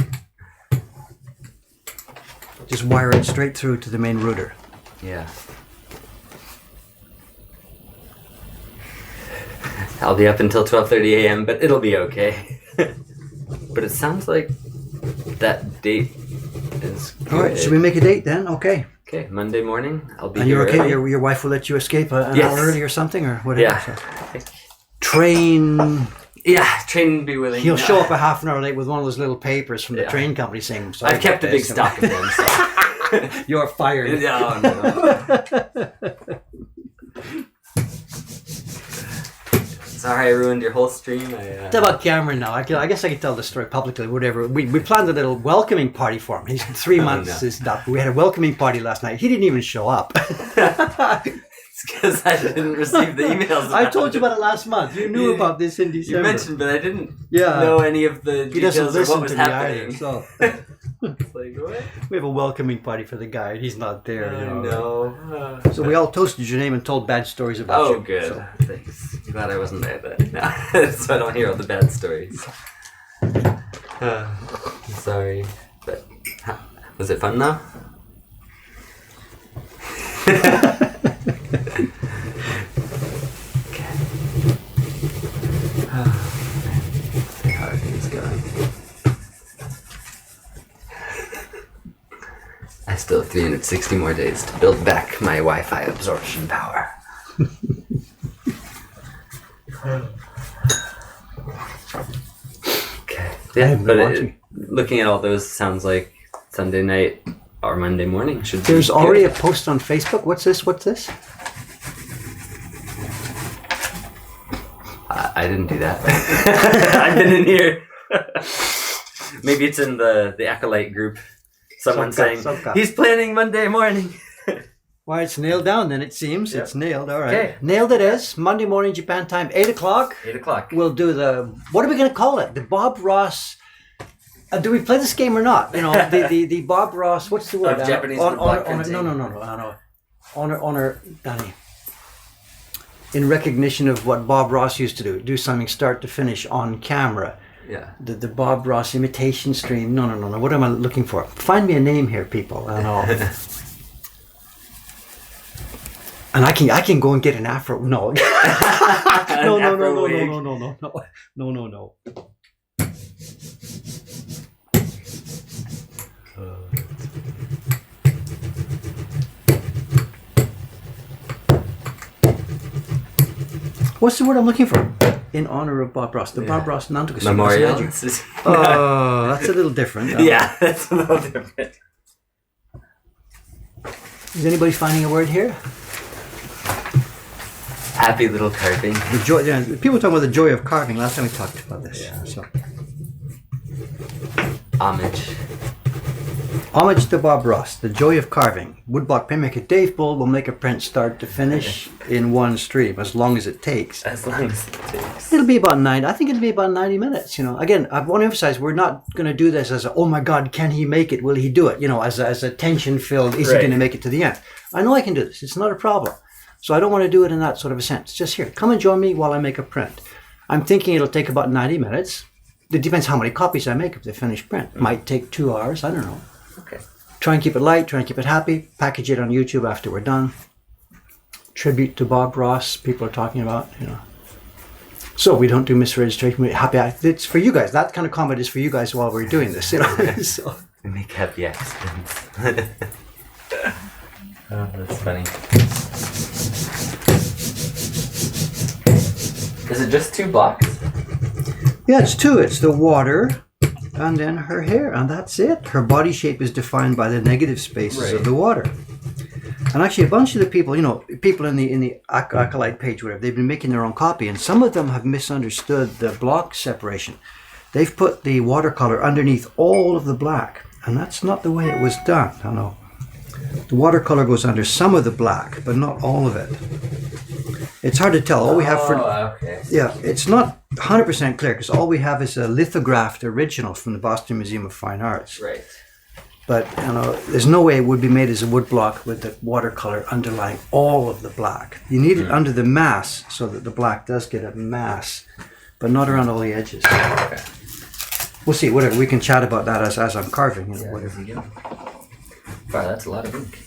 just wire it straight through to the main router. Yeah. I'll be up until 12:30 a.m., but it'll be okay. But it sounds like that date is good. All right, should we make a date then? Okay. Okay, Monday morning. I'll be And here you're okay? early. Your wife will let you escape an Yes. hour early or something, or whatever. Yeah. So, train. Yeah, train be willing. He'll show up a half an hour late with one of those little papers from the Yeah. train company saying, "Sorry I've kept a about big this," stock of them. So. You're fired. Oh, no. Sorry, I ruined your whole stream. It's about Cameron now. I guess I can tell the story publicly, whatever. We planned a little welcoming party for him. He's 3 months is up. We had a welcoming party last night. He didn't even show up. It's because I didn't receive the emails. I told you about it last month. You knew about this in December. You mentioned, but I didn't Yeah. know any of the He doesn't details of listen what was to me happening. either. So It's like, what? we have a welcoming party for the guy. He's not there. You know. No. So we all toasted your name and told bad stories about you. Oh, good. So. Thanks. Glad I wasn't there then. No. So I don't hear all the bad stories. Sorry. But was it fun though? Okay. See how everything's going. I still have 360 more days to build back my Wi-Fi absorption power. Okay. Yeah, haven't but been watching. looking at all those, sounds like Sunday night or Monday morning should be There's already a good. post on Facebook. What's this? What's this? I didn't do that. I've been in here. Maybe it's in the Acolyte group. Someone saying, he's planning Monday morning. Well, it's nailed down then, it seems. Yep. It's nailed. All right. Okay. Nailed it is. Monday morning, Japan time, 8 o'clock. 8 o'clock. We'll do what are we going to call it? The Bob Ross. Do we play this game or not? You know, the Bob Ross, what's the word? Of Japanese woodblock printing. No. Honor, Danny. In recognition of what Bob Ross used to do something start to finish on camera. Yeah. The Bob Ross imitation stream. No. What am I looking for? Find me a name here, people. And I'll... And I can go and get an afro. No. No. What's the word I'm looking for? In honor of Bob Ross. The Bob Ross Nantuka Memorial. Oh, that's a little different. Yeah, that's a little different. Is anybody finding a word here? Happy little carving. The joy. Yeah, people were talking about the joy of carving. Last time we talked about this. Yeah. So. Homage to Bob Ross. The joy of carving. Woodblock printmaker Dave Bull will make a print start to finish in one stream, as long as it takes. As long as it takes. It'll be about 9. I think it'll be about 90 minutes. You know, again, I want to emphasize we're not going to do this as a, oh my God, can he make it? Will he do it? You know, as a tension filled. Is he Right. going to make it to the end? I know I can do this. It's not a problem. So I don't want to do it in that sort of a sense. Just here, come and join me while I make a print. I'm thinking it'll take about 90 minutes. It depends how many copies I make of the finished print. Might take 2 hours. I don't know. Okay. Try and keep it light. Try and keep it happy. Package it on YouTube after we're done. Tribute to Bob Ross. People are talking about, you know. So we don't do misregistration. We're happy. It's for you guys. That kind of comment is for you guys while we're doing this. You know. So. We make happy accidents. Oh, that's funny. Is it just 2 blocks? Yeah, it's 2. It's the water and then her hair, and that's it. Her body shape is defined by the negative spaces of the water. And actually, a bunch of the people, you know, people in the Acolyte page, whatever, they've been making their own copy, and some of them have misunderstood the block separation. They've put the watercolor underneath all of the black, and that's not the way it was done. I know. The watercolor goes under some of the black, but not all of it. It's hard to tell. All we have for okay. yeah, it's not 100% clear because all we have is a lithographed original from the Boston Museum of Fine Arts. Right. But you know, there's no way it would be made as a woodblock with the watercolor underlying all of the black. You need it under the mass so that the black does get a mass, but not around all the edges. Okay. We'll see. Whatever. We can chat about that as I'm carving. You know, Yeah, whatever. there you go. Wow, that's a lot of ink.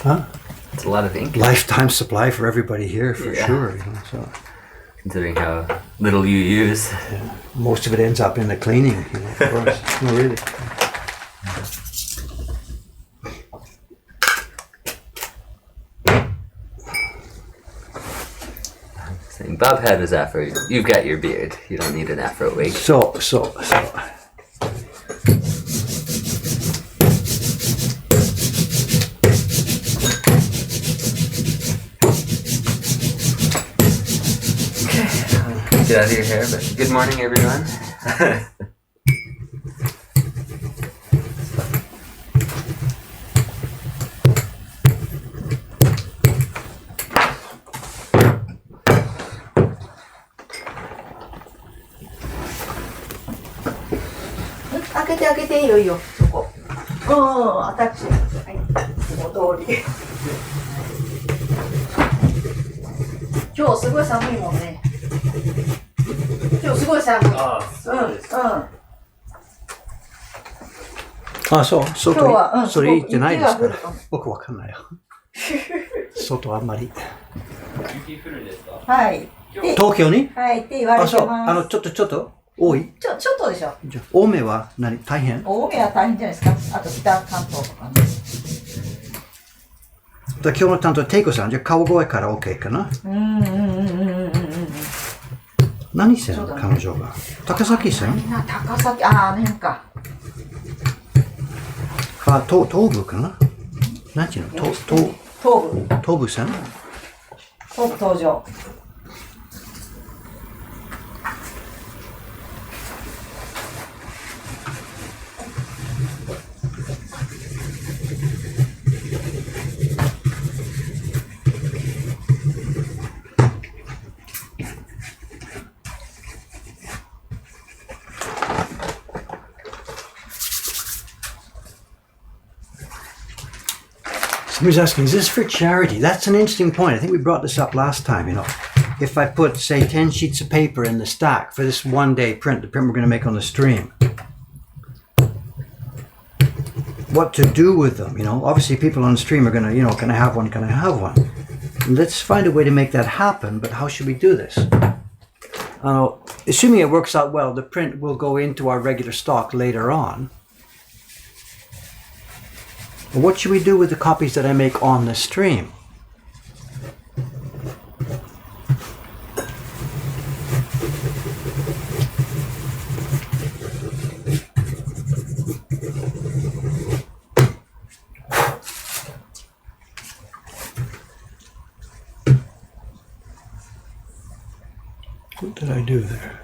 Huh? It's a lot of ink. Lifetime supply for everybody here, for Yeah. sure. So. Considering how little you use. Yeah. Most of it ends up in the cleaning, of course. No, really. Saying Bob had his afro. You've got your beard. You don't need an afro wig. So. Get out of your hair, but good morning, everyone.開けていいよいいよそこ。アタッチ。はい。元通り。今日すごい寒いもんね。今日すごい寒い。あ、そう。外今日はそれ言ってないですから雪が降るかも。僕わかんないよ。外あんまり。雪降るんですか？はい。東京に？はいって言われあ、そう。てます。ちょっと多い？ちょっとでしょ。じゃあ青梅は大変？青梅は大変じゃないですか。あと北関東とかね。今日の担当テイコさん、じゃあ川越から OK かな？何線彼女が？高崎線？みんな高崎、あの辺か。東部かな？何ていうの？東部線？東部東上。Somebody's asking, is this for charity? That's an interesting point. I think we brought this up last time, If I put, say, 10 sheets of paper in the stack for this one-day print, the print we're going to make on the stream, what to do with them, Obviously, people on the stream are going to, can I have one, can I have one? Let's find a way to make that happen, but how should we do this? Assuming it works out well, the print will go into our regular stock later on. What should we do with the copies that I make on the stream? What did I do there?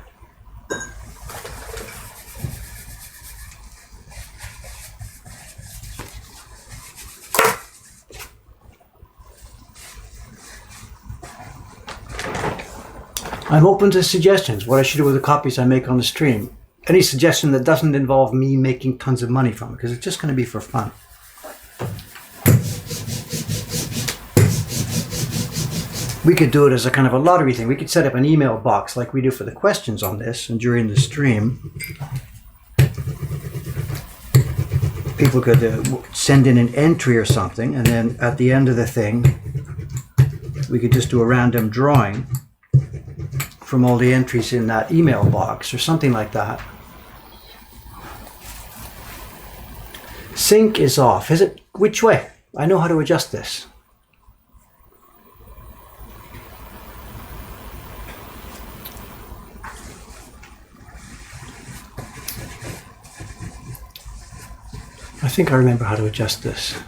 I'm open to suggestions, what I should do with the copies I make on the stream. Any suggestion that doesn't involve me making tons of money from it, because it's just going to be for fun. We could do it as a kind of a lottery thing. We could set up an email box like we do for the questions on this, and during the stream, people could send in an entry or something, and then at the end of the thing, we could just do a random drawing from all the entries in that email box or something like that. Sync is off. Is it? Which way? I know how to adjust this. I think I remember how to adjust this.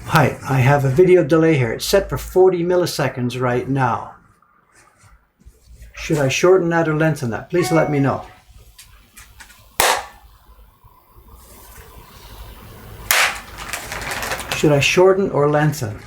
Hi, I have a video delay here. It's set for 40 milliseconds right now. Should I shorten that or lengthen that? Please let me know. Should I shorten or lengthen?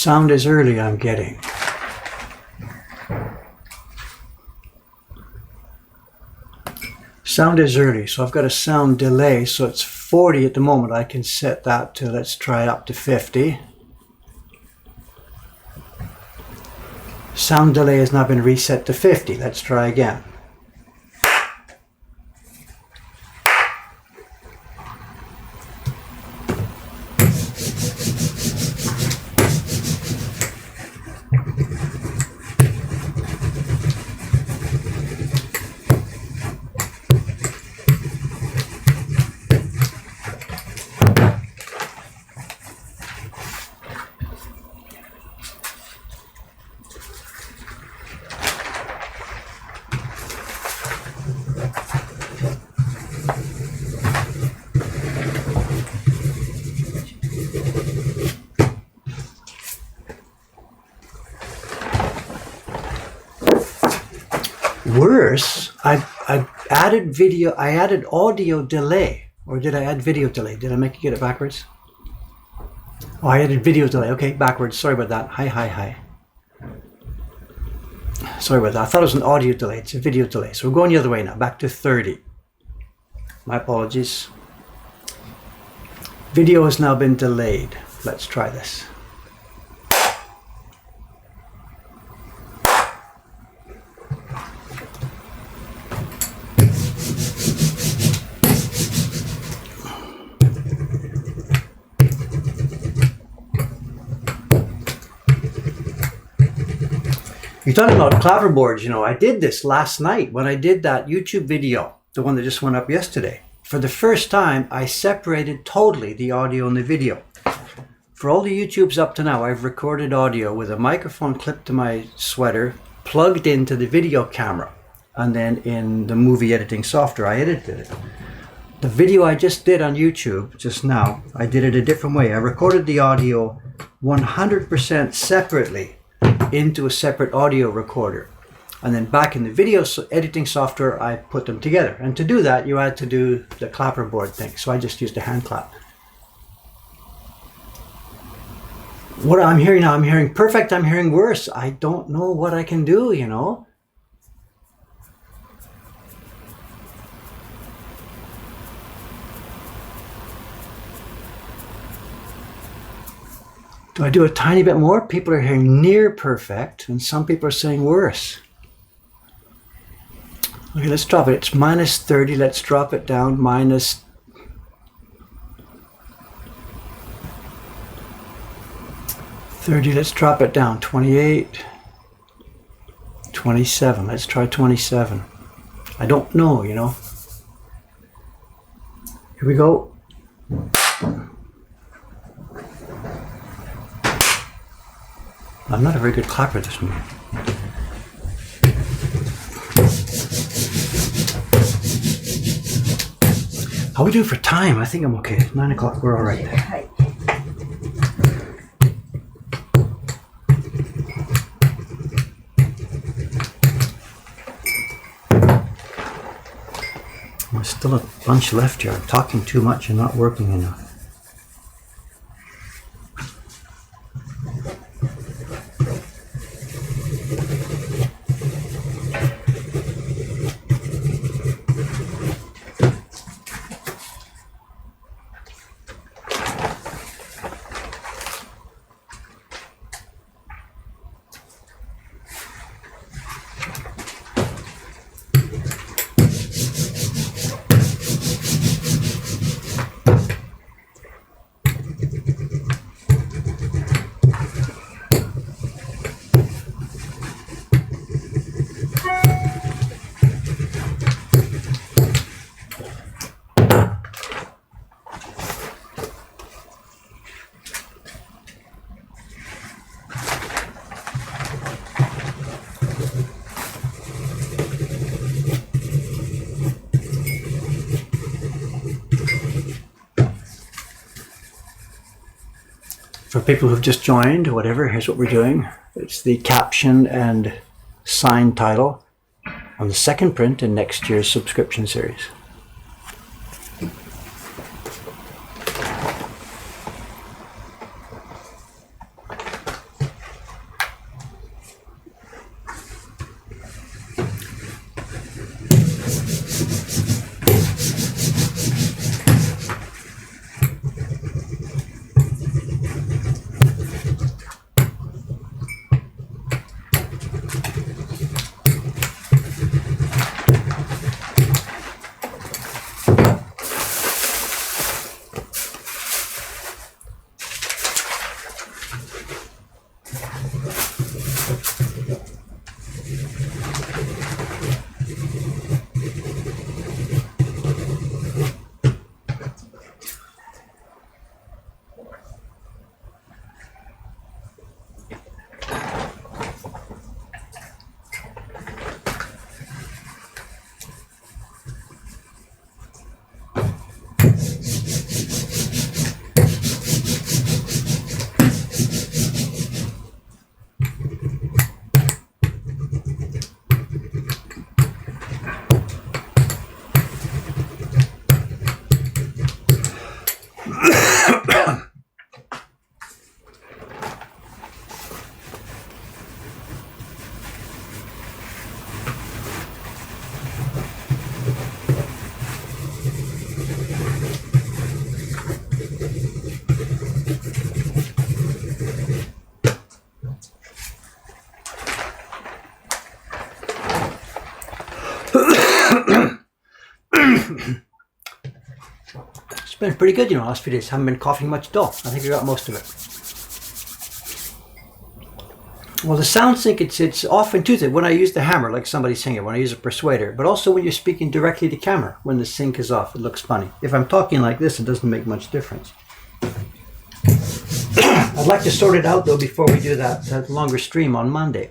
Sound is early, I'm getting. Sound is early, so I've got a sound delay, so it's 40 at the moment. I can set that to, let's try up to 50. Sound delay has now been reset to 50. Let's try again. Worse, I added video, I added audio delay. Or did I add video delay? Did I make you get it backwards? Oh, I added video delay. Okay, backwards. Sorry about that. Hi. Sorry about that. I thought it was an audio delay. It's a video delay. So we're going the other way now. Back to 30. My apologies. Video has now been delayed. Let's try this. You're talking about clapperboards, you know, I did this last night when I did that YouTube video, the one that just went up yesterday. For the first time, I separated totally the audio and the video. For all the YouTubes up to now, I've recorded audio with a microphone clipped to my sweater, plugged into the video camera, and then in the movie editing software, I edited it. The video I just did on YouTube just now, I did it a different way. I recorded the audio 100% separately into a separate audio recorder, and then back in the video editing software I put them together. And to do that you had to do the clapperboard thing, so I just used a hand clap. What I'm hearing now, I'm hearing perfect, I'm hearing worse. I don't know what I can do, you know. Do I do a tiny bit more? People are hearing near perfect, and some people are saying worse. Okay, let's drop it. It's minus 30. Let's drop it down. Minus 30. Let's drop it down. 28. 27. Let's try 27. I don't know, you know. Here we go. I'm not a very good clapper this morning. How we do for time? I think I'm okay. 9 o'clock, we're all right. There's still a bunch left here. I'm talking too much and not working enough. For people who've just joined, whatever, here's what we're doing. It's the caption and sign title on the second print in next year's subscription series. It's been pretty good, last few days. Haven't been coughing much at all. I think I got most of it. Well, the sound sync, it's often too when I use the hammer, like somebody's singing, when I use a persuader, but also when you're speaking directly to camera, when the sync is off, it looks funny. If I'm talking like this, it doesn't make much difference. I'd like to sort it out, though, before we do that longer stream on Monday.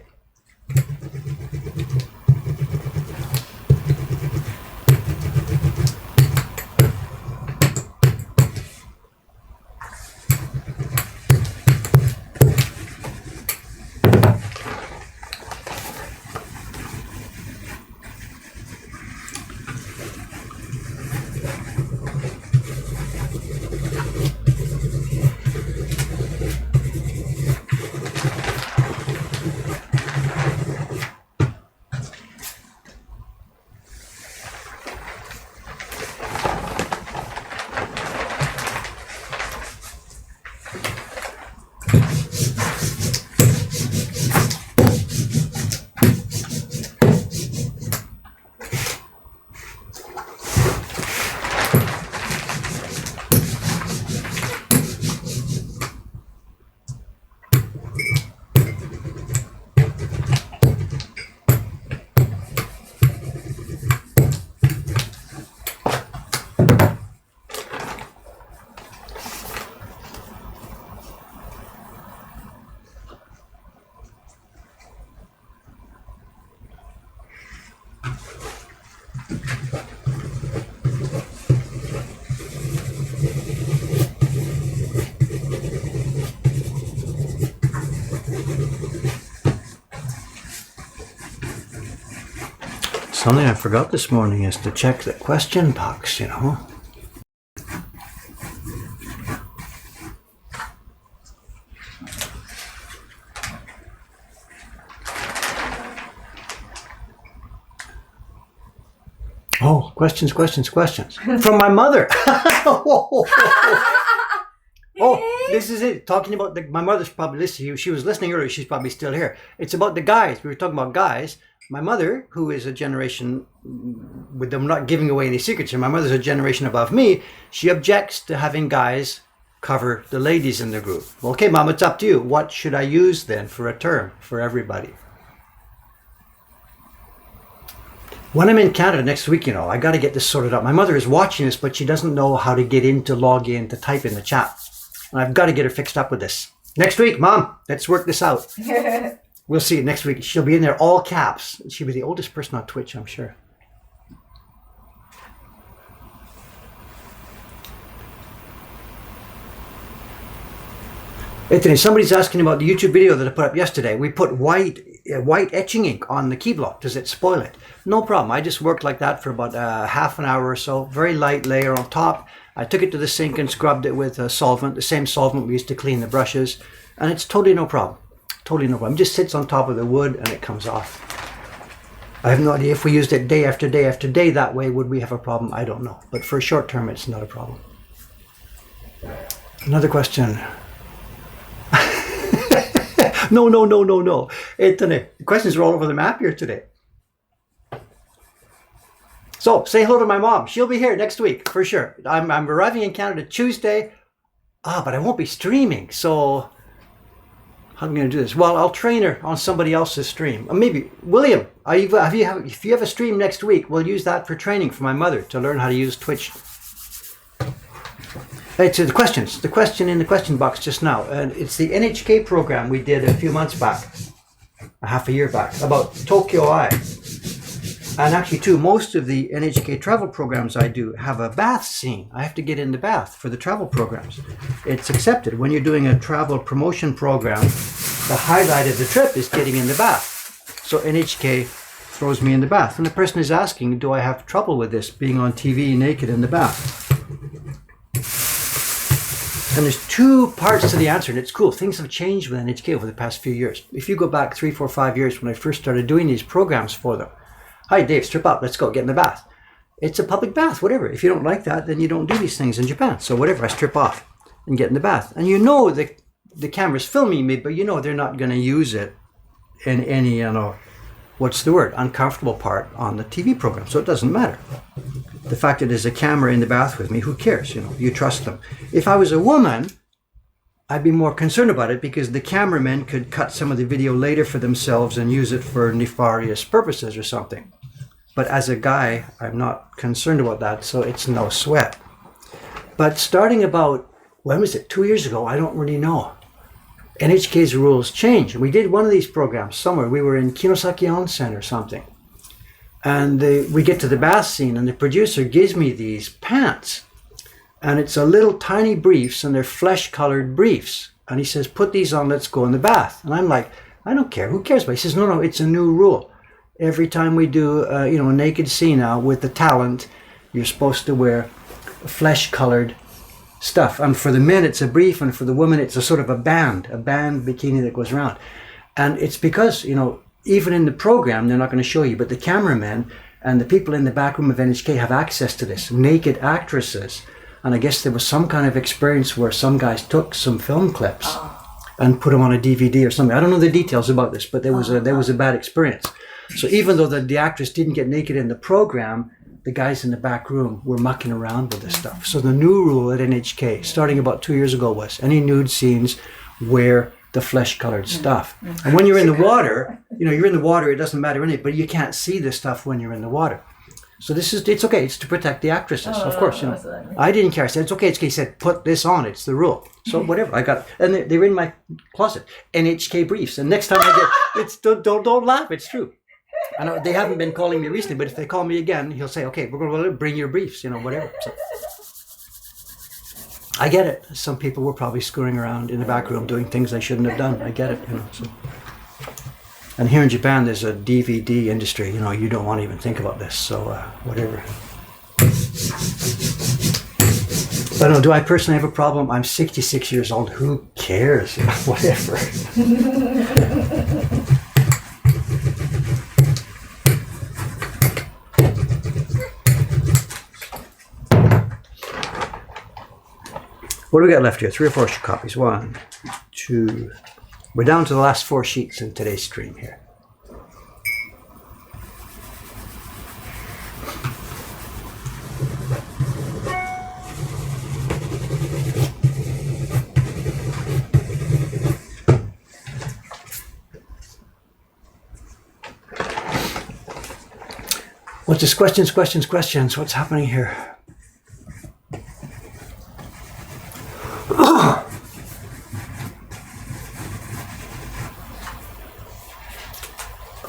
Something I forgot this morning is to check the question box, Oh, questions. From my mother. Oh, this is it. Talking about my mother's probably listening. She was listening earlier. She's probably still here. It's about the guys. We were talking about guys. My mother, who is a generation, with them not giving away any secrets, and my mother's a generation above me, she objects to having guys cover the ladies in the group. Well, okay, Mom, it's up to you. What should I use then for a term for everybody? When I'm in Canada next week, I got to get this sorted out. My mother is watching this, but she doesn't know how to get in to log in to type in the chat. And I've got to get her fixed up with this. Next week, Mom, let's work this out. We'll see it next week. She'll be in there all caps. She'll be the oldest person on Twitch, I'm sure. Anthony, somebody's asking about the YouTube video that I put up yesterday. We put white etching ink on the key block. Does it spoil it? No problem. I just worked like that for about half an hour or so. Very light layer on top. I took it to the sink and scrubbed it with a solvent, the same solvent we used to clean the brushes. And it's totally no problem. Totally no problem. It just sits on top of the wood and it comes off. I have no idea if we used it day after day after day that way, would we have a problem? I don't know. But for a short term, it's not a problem. Another question. No. Anthony, the questions are all over the map here today. So, say hello to my mom. She'll be here next week, for sure. I'm arriving in Canada Tuesday. But I won't be streaming, so how am I going to do this? Well, I'll train her on somebody else's stream. Maybe, William, if you have a stream next week, we'll use that for training for my mother to learn how to use Twitch. It's the questions. The question in the question box just now. And it's the NHK program we did a few months back, a half a year back, about Tokyo Eye. And actually, too, most of the NHK travel programs I do have a bath scene. I have to get in the bath for the travel programs. It's accepted. When you're doing a travel promotion program, the highlight of the trip is getting in the bath. So NHK throws me in the bath. And the person is asking, do I have trouble with this, being on TV naked in the bath? And there's two parts to the answer, and it's cool. Things have changed with NHK over the past few years. If you go back 3, 4, 5 years when I first started doing these programs for them, hi, Dave, strip up. Let's go get in the bath. It's a public bath, whatever. If you don't like that, then you don't do these things in Japan. So whatever, I strip off and get in the bath. And the camera's filming me, but they're not going to use it in any, what's the word, uncomfortable part on the TV program. So it doesn't matter. The fact that there's a camera in the bath with me, who cares? You know, you trust them. If I was a woman, I'd be more concerned about it because the cameramen could cut some of the video later for themselves and use it for nefarious purposes or something. But as a guy, I'm not concerned about that, so it's no sweat. But starting about, when was it, 2 years ago? I don't really know. NHK's rules changed. We did one of these programs somewhere. We were in Kinosaki Onsen or something. And we get to the bath scene and the producer gives me these pants. And it's a little tiny briefs and they're flesh-colored briefs. And he says, put these on, let's go in the bath. And I'm like, I don't care, who cares? But he says, no, it's a new rule. Every time we do a naked scene now with the talent, you're supposed to wear flesh-colored stuff. And for the men, it's a brief, and for the women, it's a sort of a band bikini that goes around. And it's because, even in the program, they're not going to show you, but the cameramen and the people in the back room of NHK have access to this, naked actresses. And I guess there was some kind of experience where some guys took some film clips and put them on a DVD or something. I don't know the details about this, but there was a bad experience. So even though the actress didn't get naked in the program, the guys in the back room were mucking around with this stuff. So the new rule at NHK, starting about 2 years ago, was any nude scenes wear the flesh-colored stuff. And when you're in the water, you're in the water, it doesn't matter anything, but you can't see the stuff when you're in the water. So it's okay, it's to protect the actresses, of course. I didn't care. I said, it's okay. He said, put this on, it's the rule. So whatever, I got it. And they're in my closet, NHK briefs. And next time I get, don't laugh, it's true. I know they haven't been calling me recently, but if they call me again, he'll say, okay, we're going to bring your briefs, whatever. So, I get it. Some people were probably screwing around in the back room doing things they shouldn't have done. I get it, So. And here in Japan, there's a DVD industry, you don't want to even think about this, so whatever. But no, do I personally have a problem? I'm 66 years old. Who cares? Whatever. What do we got left here? 3 or 4 copies. 1, 2. We're down to the last 4 sheets in today's stream here. What's this? Questions? What's happening here?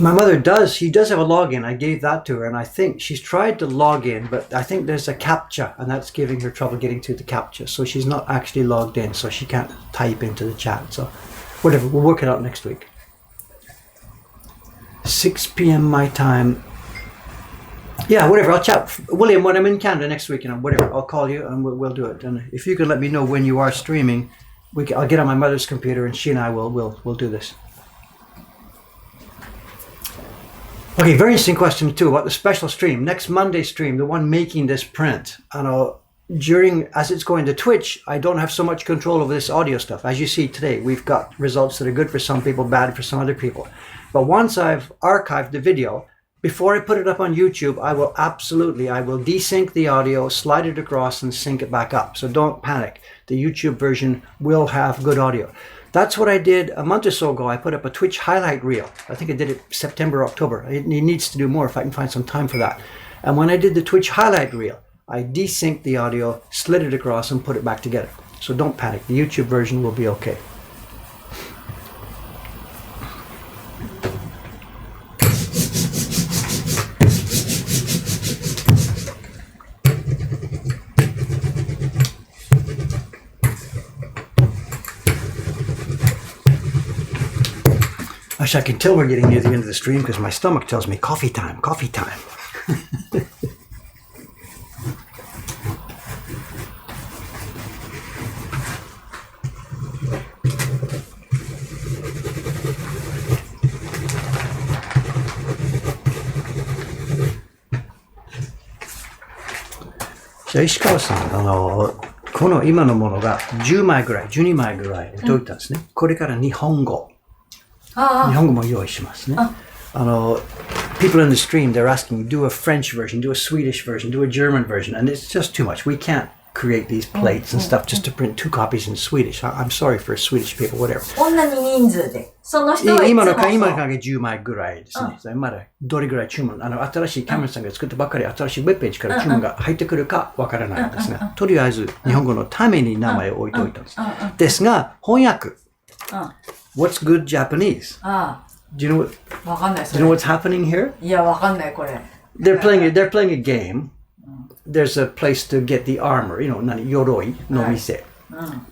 My mother she does have a login. I gave that to her, and I think she's tried to log in, but I think there's a CAPTCHA, and that's giving her trouble getting to the CAPTCHA. So she's not actually logged in, so she can't type into the chat. So whatever, we'll work it out next week. 6 p.m. my time. Yeah, whatever, I'll chat. William, when I'm in Canada next week, whatever, I'll call you and we'll do it. And if you can let me know when you are streaming, I'll get on my mother's computer and she and I will do this. Okay, very interesting question too about the special stream. Next Monday stream, the one making this print. As it's going to Twitch, I don't have so much control over this audio stuff. As you see today, we've got results that are good for some people, bad for some other people. But once I've archived the video, before I put it up on YouTube, I will desync the audio, slide it across, and sync it back up. So don't panic. The YouTube version will have good audio. That's what I did a month or so ago. I put up a Twitch highlight reel. I think I did it September, October. It needs to do more if I can find some time for that. And when I did the Twitch highlight reel, I desynced the audio, slid it across, and put it back together. So don't panic. The YouTube version will be okay. Actually, I can tell we're getting near the end of the stream because my stomach tells me coffee time, coffee time.じゃあ石川さん、この今のものが10枚ぐらい、12枚ぐらいで解いたんですね。これから日本語も用意しますね。people in the stream, they're asking, do a French version, do a Swedish version, do a German version, and it's just too much. We can't create these plates and stuff just to print 2 copies in Swedish. I'm sorry for Swedish people, whatever. こんなに人数で。その人はいつも今の価で10枚ぐらいですね。まだどれぐらい注文、新しいキャメロンさんが作ったばっかり、新しいウェブページから注文が入ってくるかわからないんですね。とりあえず日本語のために名前を置いておいたんです。ですが、翻訳。What's good Japanese? Do you know what? わかんない。Do you know what's happening here? いや、わかんない、これ。They're playing a game. There's a place to get the armor. Yoroi の店。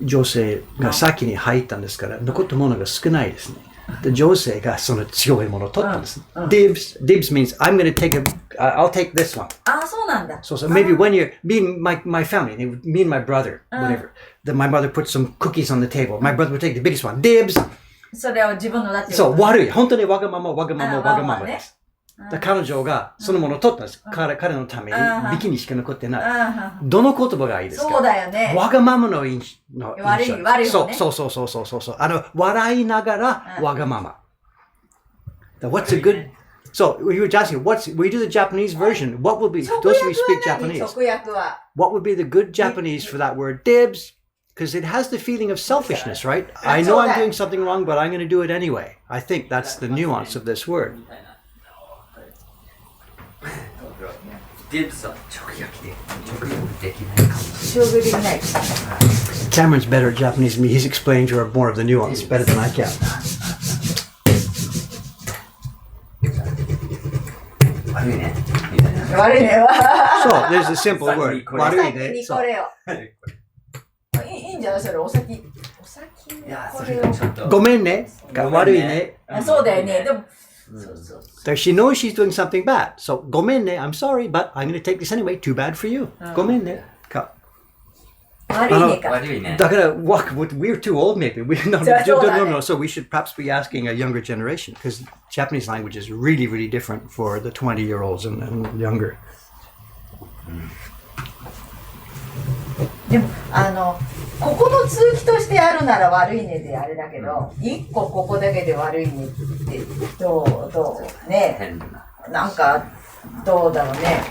女性が先に入ったんですから、残ったものが少ないですね。で、女性がその強いものを取ったんです。Dibs means I'm going to I'll take this one. あ、そうなんだ。So maybe when you're being my family, me and my brother, whatever. Then my mother put some cookies on the table. My brother would take the biggest one. Dibs! それを自分のだって。そう、悪い。本当にわがままです。彼女がそのものを取ったんです。彼のためにビキニしか残ってない。どの言葉がいいですか？そうだよね。わがままの印象。悪いよね。そう。笑いながらわがまま。What's a good... So, you were asking, we do the Japanese version. What would be... Those of you speak Japanese. What would be the good Japanese for that word? Dibs. Because it has the feeling of selfishness, right? I know I'm doing something wrong, but I'm going to do it anyway. I think that's the nuance of this word. Dibs は直訳できないかもしれない。直訳できない。Cameron's better at Japanese than me. He's explaining to her more of the nuance better than I can. 悪いね。みたいな。悪いね。So, there's a simple word. 悪いね。これよ。いいんじゃないそれお先。いや、それがちょっと。ごめんね。悪いね。そうだよね。でも。So she knows she's doing something bad. So, ごめんね. I'm sorry, but I'm going to take this anyway. Too bad for you. ごめんね。悪いねか。悪いね。だから、we're too old maybe. No. So we should perhaps be asking a younger generation because Japanese language is really, really different for the 20-year-olds and younger. でもここの続きとしてあるなら悪いねであれだけど、一個ここだけで悪いねってどうね、なんかどうだろうね。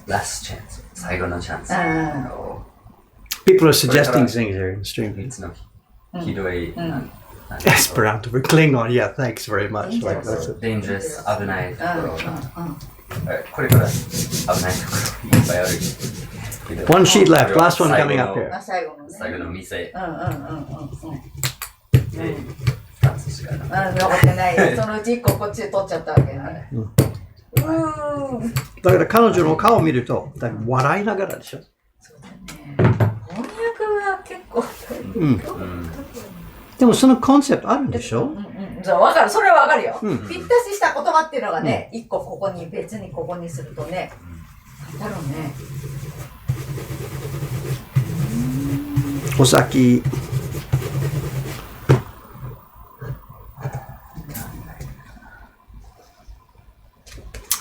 Last chance. 最後のチャンス。People are suggesting things here in the stream. いつのひどい。Esperanto, we're Klingon. Yeah, thanks very much. Dangerous, 危ないところ。これから危ないところいっぱいある。One sheet left. Last one coming up here. 最後の店。残ってないよ。そのうち1個こっちで取っちゃったわけね。だから彼女の顔を見ると笑いながらでしょ。そうだね。翻訳は結構。でもそのコンセプトあるんでしょ？わかる。それはわかるよ。ぴったしした言葉っていうのがね、1個ここに別にここにするとね、なんだろうね。お先。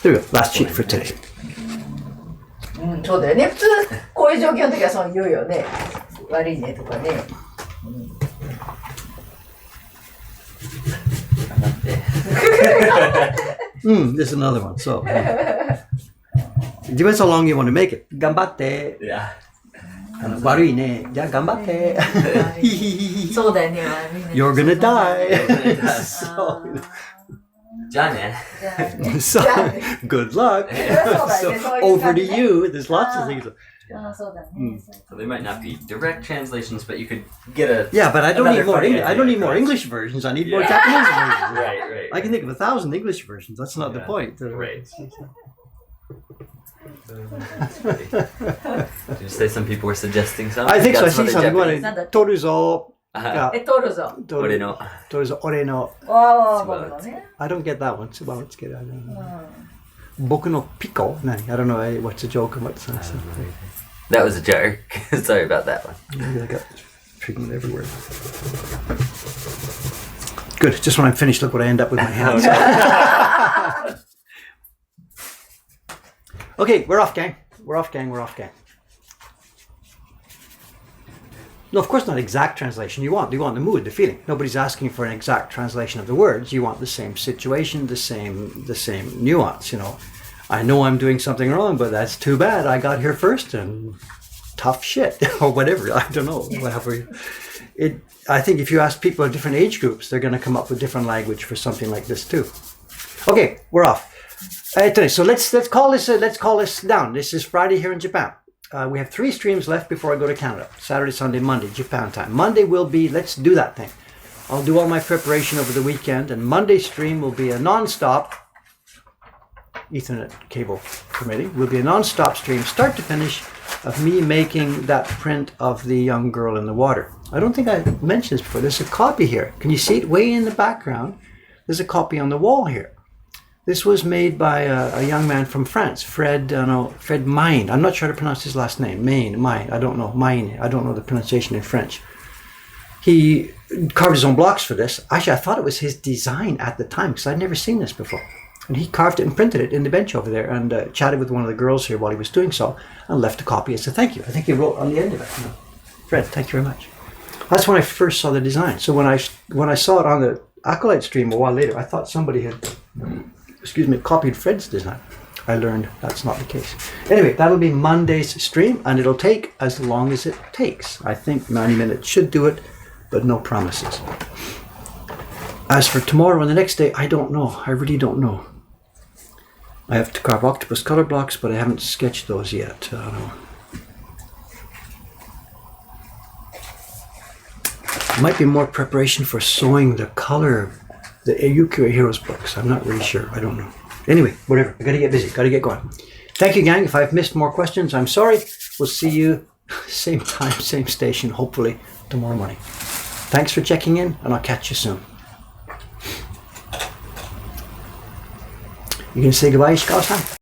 There we go. Last sheet for today. そうだよね。普通こういう状況の時はそう言うよね。悪いねとかね。There's another one. So, depends how long you want to make it. 頑張って。悪いね。じゃあ頑張って。そうだよね。悪いね。You're gonna die. So, じゃあね。So, good luck. So, over to you. There's lots of things. So they might not be direct translations, but you could get a. Yeah, but I don't need more. I don't need more English versions. I need more Japanese versions. Right. I can think of 1,000 English versions. That's not the point. Right. Did you say some people were suggesting something? I think so. I see something going. Toruzo. 取るぞ。俺の。Toruzo. Oreno. 僕のね。I don't get that one. Well, let's get it. Boku no Pico? I don't know what's a joke and what's not. That was a joke. Sorry about that one. Maybe I got treatment everywhere. Good. Just when I'm finished, look what I end up with my hands. Okay, we're off, gang. No, of course not exact translation. You want the mood, the feeling. Nobody's asking for an exact translation of the words. You want the same situation, the same nuance. You know, I know I'm doing something wrong, but that's too bad. I got here first, and tough shit or whatever. I don't know. Whatever. I think if you ask people of different age groups, they're going to come up with different language for something like this too. Okay, we're off. So let's call this down. This is Friday here in Japan. We have 3 streams left before I go to Canada. Saturday, Sunday, Monday, Japan time. Monday will be, let's do that thing. I'll do all my preparation over the weekend, and Monday's stream will be a non-stop, Ethernet cable permitting, will be a non-stop stream, start to finish, of me making that print of the young girl in the water. I don't think I mentioned this before. There's a copy here. Can you see it way in the background? There's a copy on the wall here. This was made by a young man from France, Fred Mine. I'm not sure how to pronounce his last name. Mine. I don't know. Mine. I don't know the pronunciation in French. He carved his own blocks for this. Actually, I thought it was his design at the time because I'd never seen this before. And he carved it and printed it in the bench over there and chatted with one of the girls here while he was doing so and left a copy as a thank you. I think he wrote on the end of it, Fred, thank you very much. That's when I first saw the design. So when I saw it on the Acolyte stream a while later, I thought somebody had, copied Fred's design. I learned that's not the case. Anyway, that'll be Monday's stream, and it'll take as long as it takes. I think 90 minutes should do it, but no promises. As for tomorrow and the next day, I don't know. I really don't know. I have to carve octopus color blocks, but I haven't sketched those yet. I don't know. Might be more preparation for sewing the color, the Yukio Heroes books. I'm not really sure. I don't know. Anyway, whatever. I gotta get busy. Gotta get going. Thank you, gang. If I've missed more questions, I'm sorry. We'll see you same time, same station, hopefully tomorrow morning. Thanks for checking in, and I'll catch you soon. You gonna say goodbye, Ishikawa-san?